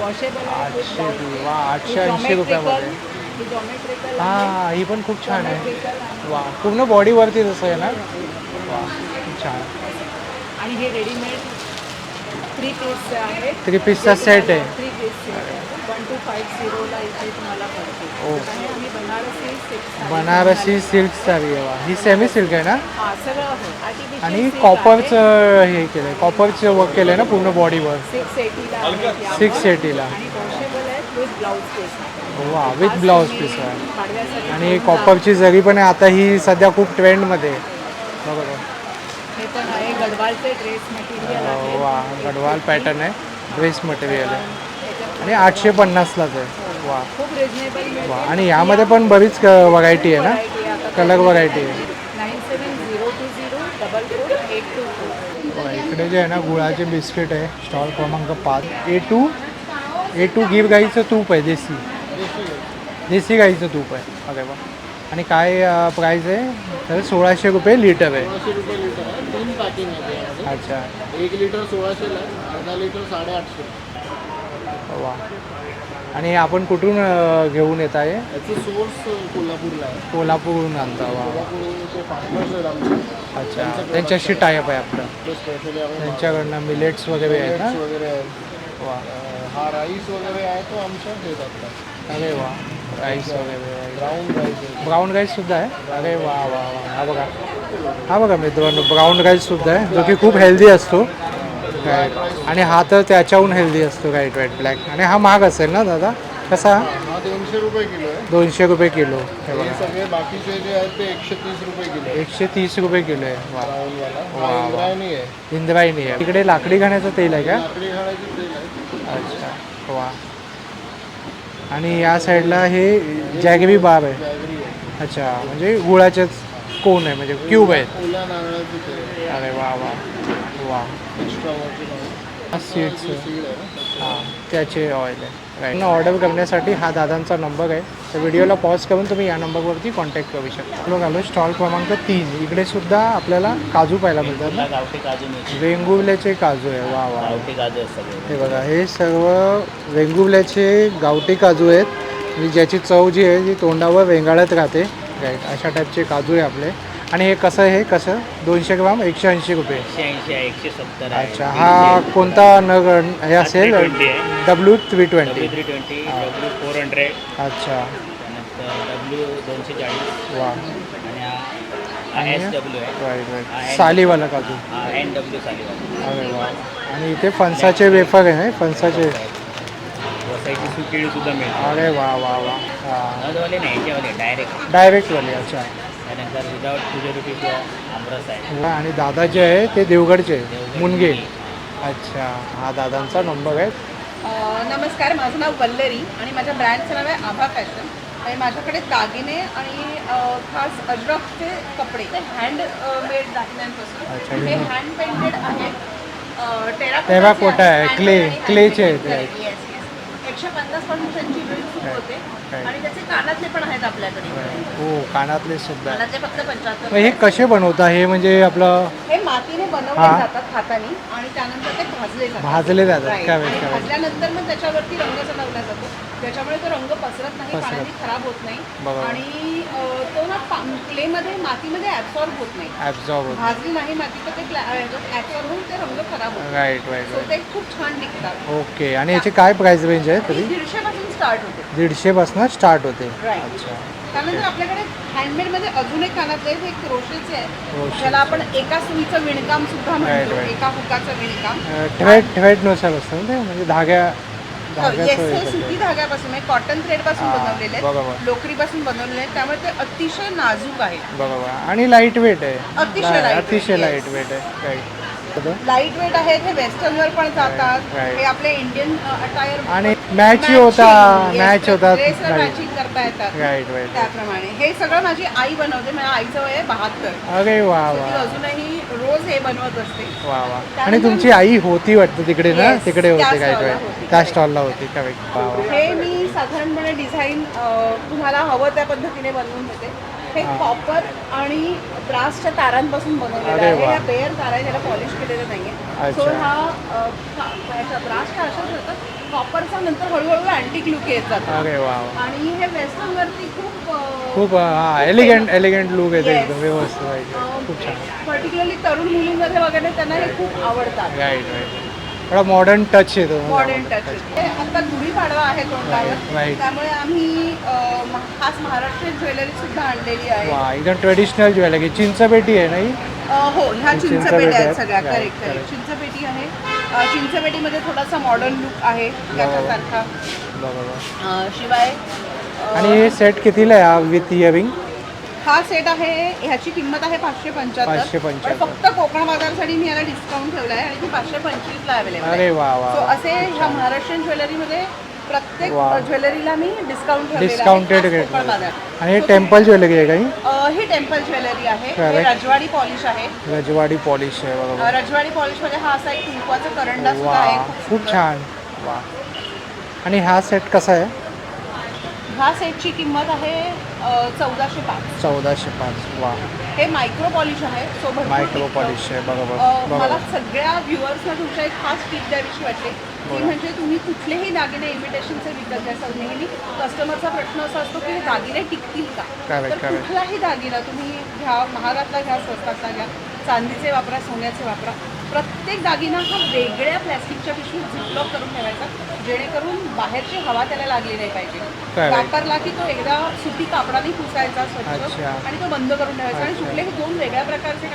वॉशेबल आहे with 800 blouse piece. वा 880 रुपयामध्ये. ही जॉमेट्रिकल आहे. हां ही पण खूप छान आहे. Geometrical आहे. वा पूर्ण बॉडीवरती जसं आहे ना. वा खूप छान. आणि हे रेडीमेड 3 पीसचे आहेत. 3 पीसचा सेट आहे. 3 पीस सेट आहे. 1250 ला इथे तुम्हाला पडते. ओ. आणि आम्ही बनारसी सिल्क बनारसी सिल्क साडी आहे. वा ही सेमी सिल्क आहे ना. हां सगळं आहे. Artificial आणि silk आहे. कॉपरचं हे केलं आहे, कॉपरचं वर्क केलं आहे ना पूर्ण बॉडीवर. 680 ला आहे यावर. 680 ला. आणि वॉशेबल आहे विथ ब्लाऊज पीस. वा विथ ब्लाऊज पीस आहे. पाडव्यासाठी आणि कॉपरची जरी पण आहे. आता ही सध्या खूप ट्रेंडमध्ये आहे. बरोबर. हे पण आहे गडवालचे ड्रेस मटेरियल आहे. वा गडवाल पॅटर्न आहे, ड्रेस मटेरियल आहे. आणि 850लाच आहे. वा खूप रिजनेबल मिळते. वा. आणि यामध्ये पण बरीच व्हरायटी आहे ना, कलर व्हरायटी आहे. 9702044822. वा, इकडे जे आहे ना गुळाचे बिस्किट आहे. स्टॉल क्रमांक 5. A2 गिर गाईचं तूप आहे, देसी गाईचं तूप आहे. अरे वा. आणि काय प्राईस आहे? तर 1600 रुपये लिटर आहे. 1600 रुपये लिटर आहे. 3 पॅकिंग आहे त्यामध्ये. अच्छा 1 लिटर 1600 आहे, अर्धा लिटर 850. वा. आणि आपण कुठून घेऊन येत आहे? याचं सोर्स कोल्हापूरला आहे. कोल्हापूरहून आणता. वा वा. कोल्हापूरचे फार्मर्स आहेत आमचे. अच्छा त्यांच्याशी टायअप आहे आपलं. ते स्पेशली आपण त्यांच्याकडनं मिलेट्स वगैरे आहेत ना. मिलेट्स वगैरे आहेत. वा हा राईस वगैरे आहे तो आमच्या देतात. अरे वा. राईस वगैरे ब्राऊन राईस आहे. ब्राऊन राईससुद्धा आहे. अरे वा वा वा. हा बघा मित्रांनो ब्राऊन राईससुद्धा आहे जो की खूप हेल्दी असतो. राईट. आणि हा तर त्याच्याहून हेल्दी असतो. Right right black. आणि हा महाग असेल ना दादा कसा? हा 200 रुपये किलो आहे. 200 रुपये किलो. हे हे बघा सगळे बाकीचे जे आहेत ते 130 रुपये किलो आहे. 130 रुपये किलो आहे. वा ब्राऊनवाला वा, वा. हा इंद्रायणी आहे. इंद्रायणी आहे. इकडे लाकडी घाण्याचं तेल आहे का? लाकडी घाण्याची तेल आहे. अच्छा वा. आणि या साईडला हे जॅगरी बार आहे. जॅगरी आहे. अच्छा म्हणजे गुळाचेच कोण आहे म्हणजे क्यूब आहेत. ओल्या नारळाचं तेल आहे. अरे वा वा वा. Extra virgin oil. Seeds seed आहे ना. हां त्याचे ऑइल आहे. राईट. ऑर्डर करण्यासाठी हा दादांचा नंबर आहे. तर व्हिडिओला पॉज करून तुम्ही या नंबरवरती कॉन्टॅक्ट करू शकता. लोक आलो स्टॉल क्रमांक 3. इकडे सुद्धा आपल्याला काजू पाहायला मिळतात ना. गावठी काजू मिळते. वेंगुर्ल्याचे काजू आहे. वा वा. गावठी काजू आहेत सगळे. हे बघा हे सर्व वेंगुर्ल्याचे गावठी काजू आहेत. आणि ज्याची चव जी आहे ती तोंडावर वेंगाळत राहते. राईट अशा टाईपचे काजू आहे आपले. आणि हे कसं आहे कसं 200 ग्राम 180 रुपये. 180 आहे, 170 आहे. अच्छा हा कोणता नग हे असेल? W320 आहे. W320. W320, W400, अच्छा त्यानंतर W240 वा. आणि हा SW आहे. राईट राईट सालीवाला काजू. हा NW सालीवाला. अरे वा. आणि इथे फणसाचे वेफर आहे. फणसाचे. वसाईची सुकेळी सुद्धा मिळते. अरे वा वा वा. हां नदवाले नाही ह्याच्यावाले डायरेक्ट. डायरेक्टवाले. अच्छा त्यानंतर विदाउट प्रिझर्वेटिव्ह किंवा आमरस आहे. आणि दादा जे आहे ते देवगडचे मुनगे. अच्छा हा दादांचा नंबर आहे. नमस्कार, माझं नाव वल्लरी आणि माझ्या ब्रँडचं नाव आहे आभा फॅशन. आणि माझ्याकडे दागिने आणि खास अजरकचे कपडे ते हँड मेड दागिन्यांपासून अच्छा, हे हे- हँड पेंटेड आहेत. टेराकोटा आहे, क्लेचे आहेत ते. 150 पासून त्यांची रेंज सुरू होते Right. आणि त्याचे कानातले पण आहेत आपल्याकडे. हो कानातले सुद्धा. कानातले फक्त 75. मग हे कसे बनवता हे म्हणजे आपलं हे मातीने बनवले हा. जातात हाताने आणि त्यानंतर ते भाजले जातात. भाजले जातात. Right. काय वेळ आणि काय वेळ. भाजल्यानंतर मग त्याच्यावरती रंग चढवला जातो, त्याच्यामुळे तो रंग पसरत नाही, पसरत. पाण्याने खराब होत नाही बरोबर. आणि तो ना क्लेमध्ये मातीमध्ये ॲब्सॉर्ब होत नाही. ॲब्झॉर्ब होतं. भाजली नाही माती तर ते ॲब्सॉर्ब होऊन ते रंग खराब होतो. राईट राईट सो ते खूप छान टिकतात. ओके. आणि याची काय प्राइस रेंज आहे तरी? 150 पासून स्टार्ट होते. 150 पासून स्टार्ट होते. Right. अच्छा. त्यानंतर आपल्याकडे हँडमेडमध्ये अजून एक कानातले आहेत, हे क्रोशेचे आहे, क्रोशेचे. ज्याला आपण एका सुईचं विणकाम सुद्धा म्हणतो. right. एका हुकाचं विणकाम. थ्रेडनुसार असतं ना ते, म्हणजे धाग्याचं येस, हे हे करतात. सुती धाग्यापासून आहे, कॉटन थ्रेड पासून हा, बनवलेले बरोबर. आहेत, लोकरीपासून बनवलेले आहेत, त्यामुळे ते अतिशय नाजूक आहे. बरोबर. आणि लाईट वेट आहे. अतिशय lightweight, अतिशय yes. लाईट वेट आहे. राईट. लाईट वेट आहेत, हे वेस्टर्नवर पण जातात, right. हे आपले इंडियन अटायर आणि मॅचही होता, मॅच होतात. ड्रेसवर मॅचिंग करता येतात. Right right. त्याप्रमाणे हे सगळं माझी आई बनवते. माझ्या आईचं वय आहे 72. अरे वा ती वा अजूनही रोज हे बनवत असते. वा वा. आणि त्यानंतर- तुमची आई होती वाटतं तिकडे ना? Yes, तिकडे होते त्या काय stall ला काय होती. त्या स्टॉलला होती काय. वा वा. हे मी साधारणपणे डिझाईन तुम्हाला हवं त्या पद्धतीने बनवून देते. हे कॉपर आणि ब्रासच्या तारांपासून बनवलेलं अरे आहे. वा. ह्या बेअर तारा आहे, ज्याला पॉलिश केलेलं नाहीये. अच्छा. सो ह्या ब्रासच्या अशाच होतात. कॉपरचा नंतर हळूहळू अँटिक लुक येत जातो. अरे वा वा. आणि हे वेस्टर्नवरती खूप हा एलिगंट लुक येते Yes. एकदम व्यवस्थित. राईट. खूप छान. पर्टिक्युलरली तरुण मुलींमध्ये वगैरे त्यांना हे खूप आवडतात. Right right. थोडा मॉडर्न टच येतो. Modern touch. आता गुढीपाडवा आहे तोंडावर, Right. त्यामुळे आम्ही खास महाराष्ट्रीयन ज्वेलरी सुद्धा आणलेली आहे. वा एकदम ट्रेडिशनल ज्वेलरी. चिंचपेटी आहे नाही? हो, ह्या चिंचपेटी चिंचपेटी आहेत आहेत. सगळ्या. Right, correct correct. correct. चिंचपेटी आहे. चिंचपेटीमध्ये थोडासा मॉडर्न लुक आहे त्याच्यासारखा. बरोबर. शिवाय आणि हे सेट कितीला आहे विथ इयरिंग? हा सेट आहे, ह्याची किंमत आहे 575. 575. पण फक्त कोकण बाजारसाठी मी याला डिस्काउंट ठेवला आहे आणि ती 525ला अवेलेबल आहे. अरे वा वा सो वा. असे ह्या महाराष्ट्रीयन ज्वेलरीमध्ये प्रत्येक वा. ज्वेलरीला मी डिस्काउंट ठेवलेला आहे. डिस्काउंटेड खास रेट. कोकण बाजार. आणि हे टेम्पल ज्वेलरी आहे काही? ही टेम्पल ज्वेलरी आहे. हे Correct. रजवाडी पॉलिश आहे. रजवाडी पॉलिश आहे. बरोबर. रजवाडी पॉलिशमध्ये हा असा एक कुंकवाचा करंडा सुद्धा वा आहे. खूप सुंदर. छान. वा. आणि हा सेट कसा आहे? ह्या सेटची किंमत आहे 1405. 1405. वा. हे मायक्रो पॉलिश आहे. सो भरपूर मायक्रो टिकतं. पॉलिश आहे. बरोबर मला बरोबर. सगळ्या व्ह्युअर्सना तुमच्या एक खास टीप द्यावीशी वाटते ती बोला. म्हणजे तुम्ही कुठलेही दागिने इमिटेशनचे विकत घ्या. नेहमी कस्टमरचा प्रश्न असा असतो की हे दागिने टिकतील का? Correct, तर correct. कुठलाही दागिना तुम्ही घ्या, महागातला घ्या, स्वस्तातला घ्या, चांदीचे वापरा, सोन्याचे वापरा, प्रत्येक दागिना हा वेगळ्या प्लॅस्टिकच्या पिशवीत झिपलॉक करून ठेवायचा, जेणेकरून बाहेरची हवा त्याला लागली नाही पाहिजे. Correct. वापरला की तो एकदा सुती कापडाने पुसायचा स्वच्छ अच्छा. आणि तो बंद करून ठेवायचा. आणि अच्छा. कुठलेही दोन वेगळ्या प्रकारचे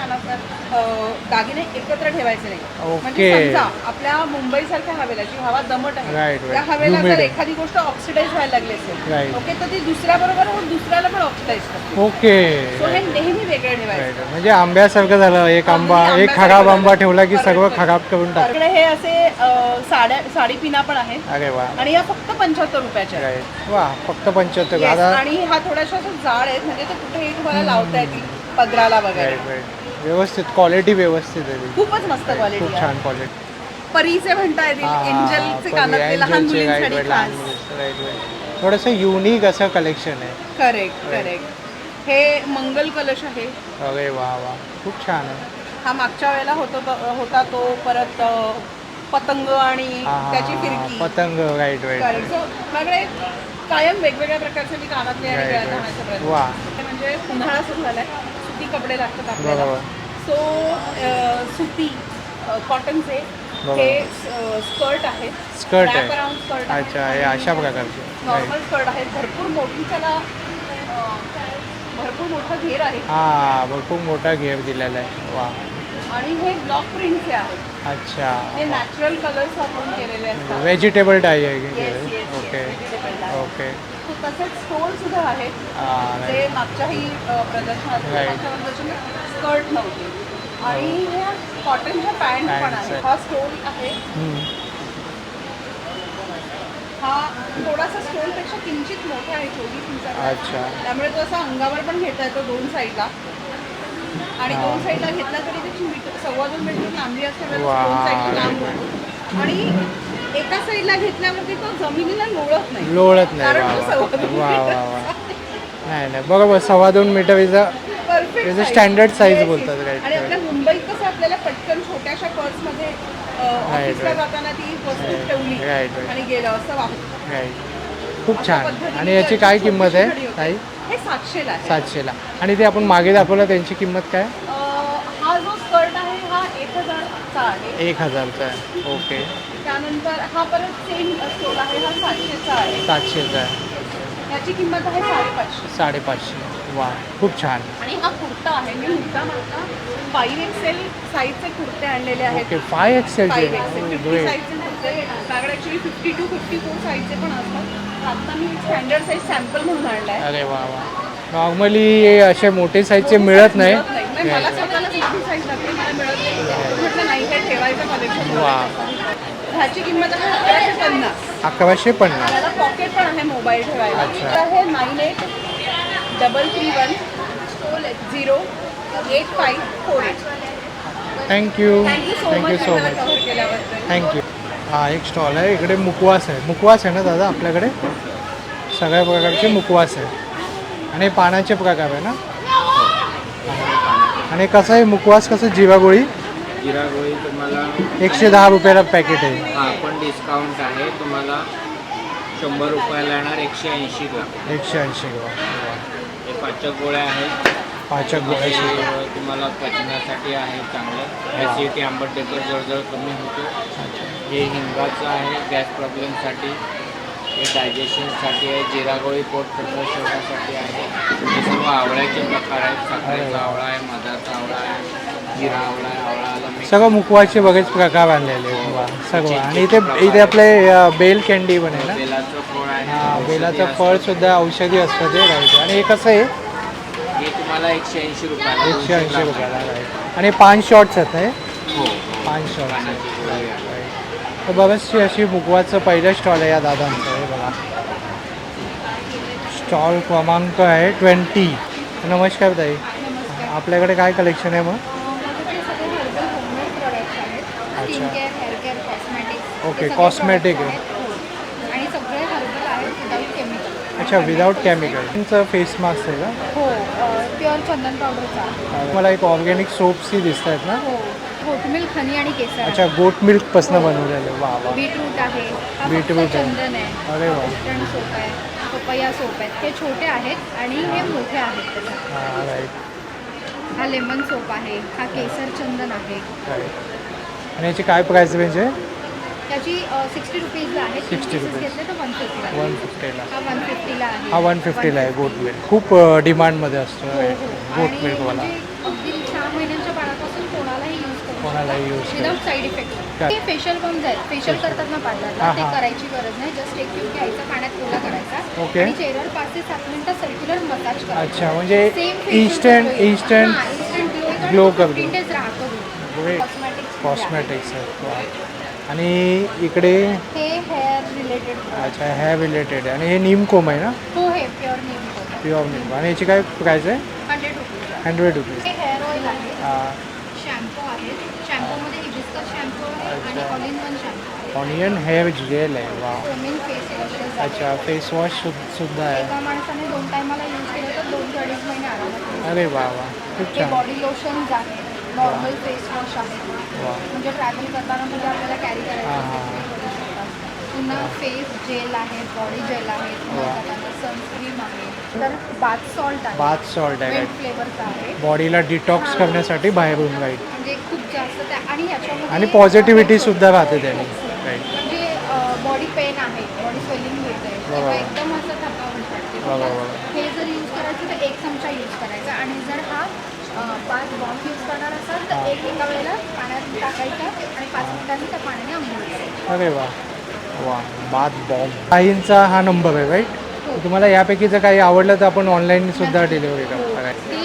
दागिने एकत्र ठेवायचे नाही. म्हणजे Okay. समजा आपल्या मुंबईसारख्या हवेला जी हवा दमट आहे Right, right. त्या हवेला Humid. जर एखादी गोष्ट ऑक्सिडाइज व्हायला लागली असेल Right. ओके, तर ती दुसऱ्याबरोबर दुसऱ्याला पण ऑक्सिडाइज करते. ओके. सो हे नेहमी वेगळं ठेवायचं. राईट. म्हणजे आंब्यासारखं झालं. एक आंबा, अगदी एक खराब आंब्यासारखं आंबा झालं. ठेवला की Correct, सगळं correct. खराब करून टाक. आपल्याकडे हे असे साडी पिना पण आहेत अरे वा. आणि या फक्त 75 रुपयाच्या आहेत. राईट. वा फक्त 75. Yes, आता आणि हा थोड्याशा असं जाड आहेत, म्हणजे ते कुठेही तुम्हाला लावता येतील पदराला वगैरे. Right right. व्यवस्थित क्वालिटी व्यवस्थित आहे ती. खूपच मस्त खूप क्वालिटी आहे. छान क्वालिटी. परीचे म्हणता येतील, एंजलचे कानातले लहान मुलींसाठी खास. थोडंसं युनिक असं कलेक्शन आहे. Correct Right. करेक्ट. हे मंगल कलश आहे. अरे वा वा खूप छान आहे. हा मागच्या वेळेला होता तो. परत पतंग आणि हा, त्याची फिरकी. पतंग. Right right. करेक्ट. सो माझ्याकडे कायम वेगवेगळ्या प्रकारचे मी कानातले आणि Right, गळ्यात right. घालण्याचा प्रयत्न वा. करते. म्हणजे उन्हाळा सुरू झालाय, सुती कपडे लागतात आपल्याला. बरोबर. सो सुती कॉटनचे बरोबर. हे स्कर्ट आहे. स्कर्ट आहे. Around skirt. अच्छा हे अशा प्रकारचे. नॉर्मल स्कर्ट आहे. भरपूर मोठी त्याला भरपूर मोठा घेर आहे. हा भरपूर मोठा घेर दिलेला आहे. वा. आणि हे ब्लॉक प्रिंटचे आहेत. अच्छा. हे नॅचरल कलर्स वापरून केलेले असतात. व्हेजिटेबल टाय आहे Yes, की yes, yes, okay vegetable dye. Okay. So, तसेच स्टोल सुद्धा आहेत. हा ते मागच्याही प्रदर्शनात Right. मागच्या प्रदर्शनात स्कर्ट नव्हते. आणि हे कॉटनच्या पॅन्ट पण Pants आहेत. आहेत. हा स्टोल आहे. हा थोडासा स्टोनपेक्षा किंचित मोठा आहे 24 इंचाचा. अच्छा. त्यामुळे तो असा अंगावर पण घेता येतो 2 साईडला. आणि 2 साईडला घेतला तरी त्याची 2.25 मीटर लांबी असल्यामुळे तो 2 साईडला लांब होतो. आणि एका साईडला घेतल्यावरती तो जमिनीला लोळत नाही. लोळत नाही. कारण वा तो वा 2.25 वा वा मीटरचा वा. आहे. नाही बरोबर 2.25 मीटर इज अ Perfect त्याचं size. standard size Yes, yes. बोलतात, right, आणि आपल्या right. मुंबईत कसं आपल्याला पटकन छोट्याशा पर्समध्ये ऑफिसला right. जाताना ती वस्तू Right, ठेवली right, right. आणि गेलं असं वाटतं. राईट. खूप अशा छान. पद्धतीने आणि याची काय छोटी किंमत छोटी आहे घडी होते. ताई? हे 700ला आहे. 700ला. आणि ते आपण मागे दाखवलं त्यांची किंमत काय? हा जो स्कर्ट आहे हा 1000चा आहे. 1000चा आहे. ओके. त्यानंतर हा परत सेम स्टोल आहे, हा 700चा आहे. 700चा आहे. याची किंमत आहे 550. 550. वा खूप छान. आणि हा कुर्ता आहे. मी मुद्दाम आता 5XL साईजचे कुर्ते आणलेले आहेत. ओके 5XL चे. 5XL 50 साईजचे कुर्ते. माझ्याकडे ॲक्च्युली 52 54 साईजचे पण असतात. तर आता मी स्टँडर्ड साईज सॅम्पल म्हणून आणला आहे. अरे वा वा. नॉर्मली असे मोठे साईजचे मिळत नाही. म्हणजे मला स्वतःला मोठी साईज लागते, मला मिळत नाही. म्हटलं नाही हे ठेवायचं कलेक्शन. वा. ह्याची किंमत आहे 1150. 1150. त्याला पॉकेट पण आहे मोबाईल ठेवायला. अच्छा. तर हे 9833108548. Thank you. Thank you so thank you much so मला मच. कव्हर केल्याबद्दल. थँक्यू. हा एक स्टॉल आहे. इकडे मुकवास आहे. मुकवास आहे ना दादा आपल्याकडे? सगळ्या प्रकारचे मुकवास आहे. आणि पानाचे प्रकार आहे ना? आणि कसं आहे मुकवास कसं जिरागोळी? जिरागोळी तुम्हाला 110 रुपयाला पॅकेट आहे. हा पण डिस्काउंट आहे तुम्हाला 100 रुपयाला येणार 180ला. 180 रुपये. हे पाचक गोळ्या आहेत. पाचक गोळ्याची. हे तुम्हाला पचनासाठी आहे चांगलं. ॲसिडिटी आंबटतेकर जळजळ कमी होतो. हे हिंगाचं आहे गॅस प्रॉब्लेमसाठी. हे डायजेशनसाठी आहे. जिरागोळी पोट प्रदर्शन ठेवण्यासाठी आहे. हे सर्व आवळ्याचे प्रकार आहेत. साखरेचा आवळा आहे, मधाचा आवळा आहे, जिरा आवळा आहे, आवळा आलं मिक्स. सगळं मुकवाचे बरेच प्रकार आणलेले आहेत. वा सगळं. आणि इथे आपले बेल कॅन्डी पण आहे ना? बेलाचं फळ आहे. हां बेलाचं औषधी फळ असतं. सुद्धा औषधी असतं ते राईट. आणि हे कसं आहे? हे तुम्हाला 180 रुपयाला 180 रुपयाला राईट. आणि 5 शॉर्ट्स आहेत हे? हो 5 शॉर्ट्स. पानाची गोळी आहे. तर बरेचशी अशी मुकवाचं पहिलं स्टॉल आहे या दादांचं. हे बघा स्टॉल क्रमांक आहे 20. नमस्कार ताई. आपल्याकडे काय कलेक्शन आहे मग? माझ्याकडे सगळे हर्बल होममेड प्रॉडक्ट्स आहेत. अच्छा. Skin care, hair care, cosmetics. Okay, cosmetic आहे. आणि सगळे हर्बल आहेत विदाऊट केमिकल. अच्छा विदाऊट केमिकल. तुमचं फेस मास्क आहे का? हो प्युअर चंदन पावडरचा. मला एक ऑर्गॅनिक सोप्सही दिसत आहेत ना? हो गोट मिल्क, हनी आणि केसर. अच्छा गोट मिल्कपासून बनवलेलं. वा वा. बीटरूट आहे. हा फक्त बीटरूट आहे. चंदन आहे. अरे वा. वेस्टर्न सोप आहे, पपया सोप आहेत. हे छोटे आहेत आणि हे मोठे आहेत त्याच्यात. हां राईट हा लेमन सोप आहे. हा केसर चंदन आहे. राईट. आणि याची काय प्राईस रेंज आहे? त्याची 60 रुपीजला आहे. 60 रुपीज. घेतले तर 150ला आहे. 150ला. हा 150ला आहे. हा 150ला आहे गोट मिल्क. खूप डिमांडमध्ये असतो हो, हो. गोट आणि मिल्कवाला. म्हणजे अगदी 6 महिन्यांच्या बाळापासून कोणालाही यूज करू कोणालाही यूज विदाउट साईड इफेक्ट. काय? ते फेशियल पम्प आहेत. फेशियल करतात ना पार्लरला, हां, ते हां. करायची गरज नाही. जस्ट एक क्यूब घ्यायचा, पाण्यात ओला करायचा ओके. आणि चेहऱ्यावर 5 ते 7 मिनिटं सर्क्युलर मसाज करायचा. अच्छा म्हणजे सेम इन्स्टंट ग्लो करतो. 15 डेज राहतो. Great. कॉस्मेटिक्स कॉस्मेटिक्स आहेत. वा. आणि इकडे हे हेअर रिलेटेड. अच्छा हेअर रिलेटेड आहे. आणि हे नीमकोम आहे ना? हो हे प्युअर नेम प्युअर नीम. आणि याची काय प्राईस आहे? 100 रुपीज. 100 रुपीज. हे हेअर ऑइल आहे. हां. शॅम्पू आहे. शॅम्पूमध्ये हिबिस्कस शॅम्पू आहे आणि अच्छा. All in one shampoo. Onion hair gel आहे. वा. Foaming face washes. अच्छा फेस वॉश सुद्धा आहे. एका माणसाने 2 टायमाला यूज केलं तर 2-2.5 महिने आरामात येईल. अरे वा वा खूप हे छान. बॉडी लोशन्स आहेत. नॉर्मल फेस वॉश आहे. वा. म्हणजे ट्रॅव्हल करताना म्हणजे आपल्याला कॅरी करायचं हां, हां. असेल ते करू शकतात. पुन्हा फेस जेल आहे, बॉडी जेल आहे, वा. सनस्क्रीम आहे. तर बाथ सॉल्ट आहे. बाथ सॉल्ट आहे मिल्क फ्लेवरचा आहे. बॉडीला डिटॉक्स हां. करण्यासाठी बाहेरून राईट. म्हणजे खूप जास्त त्या आणि ह्याच्यामध्ये आणि पॉझिटिव्हिटी सुद्धा राहते त्याने राईट. म्हणजे बॉडी पेन आहे, बॉडी स्वेलिंग होत आहे तेव्हा बरोबर. एकदम असं थकावट वाटते. बरोबर. हे जर यूज करायचं तर 1 चमचा यूज करायचा आणि जर हा 5 बॉम्ब यूज करणार असाल तर एका वेळेला पाण्यात टाकायचा आणि 5 मिनिटांनी त्या पाण्याने अंघोळ करायची. अरे वा वा बाथ बॉम्ब. काहींचा हा नंबर आहे राईट. तुम्हाला यापैकी जर काही आवडलं तर आपण ऑनलाईन सुद्धा डिलिव्हरी करतो राईट. ती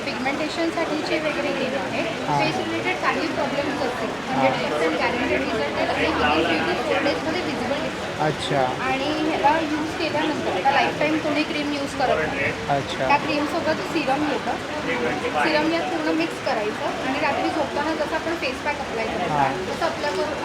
पिगमेंटेशनसाठीची वेगळी क्रीम आहे. हां. फेस रिलेटेड काही प्रॉब्लेम्स असतील म्हणजे हां. टेस्ट अँड गॅरंटेड रिझल्ट आहे आणि विदिन 3 to 4 डेजमध्ये विजिबल अच्छा आणि ह्याला यूज केल्यानंतर आता लाईफ टाईम कोणी क्रीम यूज करत नाही. अच्छा त्या क्रीमसोबत सिरम येतं. सिरम यात पूर्ण मिक्स करायचं आणि रात्री झोपताना जसं आपण फेस पॅक अप्लाय करतो हां. तसं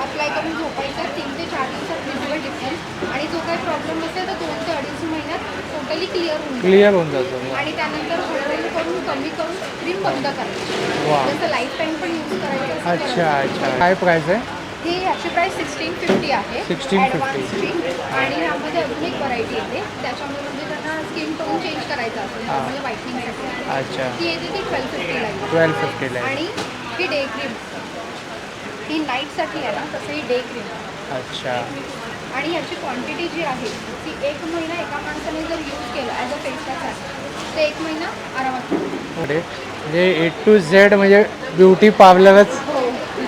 अप्लाय करून झोपायचं. 3 ते 4 दिवसात व्हिज्युअल डिफरन्स आणि जो काही प्रॉब्लेम असेल तर 2 ते 2.5 महिन्यात टोटली क्लिअर होऊन जाईल. क्लिअर होऊन जातो. आणि त्यानंतर हळूहळू करून कमी करून क्रीम बंद करायची. वा. जसं लाईफ टाईम पण यूज करायचं असं अच्छा करायचं. अच्छा काय प्राईस आहे? ही ह्याची प्राईस 1650 आहे. 1650. ॲडव्हान्सची. आणि ह्यामध्ये अजून एक व्हरायटी येते त्याच्यामध्ये म्हणजे त्यांना स्किन टोन चेंज करायचा असेल नॉर्मल व्हाईटनिंगसाठी अच्छा ती येते ती 1250 ला येते. 1250 आहे. आणि ही डे क्रीम ही नाईटसाठी आहे ना तसं ही डे क्रीम. अच्छा आणि ह्याची क्वांटिटी जी आहे ती 1 महिना एका माणसाने जर यूज केलं ॲज अ फेस पॅक आहे तर 1 महिना आरामात होतो. म्हणजे A to Z म्हणजे ब्युटी पार्लरच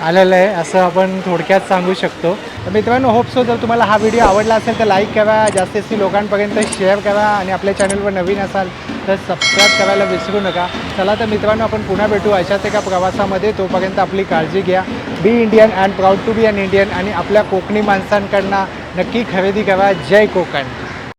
आलेलं आहे असं आपण थोडक्यात सांगू शकतो. तर मित्रांनो होप सो जर तुम्हाला हा व्हिडिओ आवडला असेल तर लाईक करा, जास्तीत जास्त लोकांपर्यंत शेअर करा आणि आपल्या चॅनलवर नवीन असाल तर सबस्क्राईब करायला विसरू नका. चला तर मित्रांनो आपण पुन्हा भेटू अशाच एका प्रवासामध्ये. तोपर्यंत आपली काळजी घ्या. Be Indian and proud to be an Indian आणि आपल्या कोकणी माणसांकडनं नक्की खरेदी करा. जय कोकण.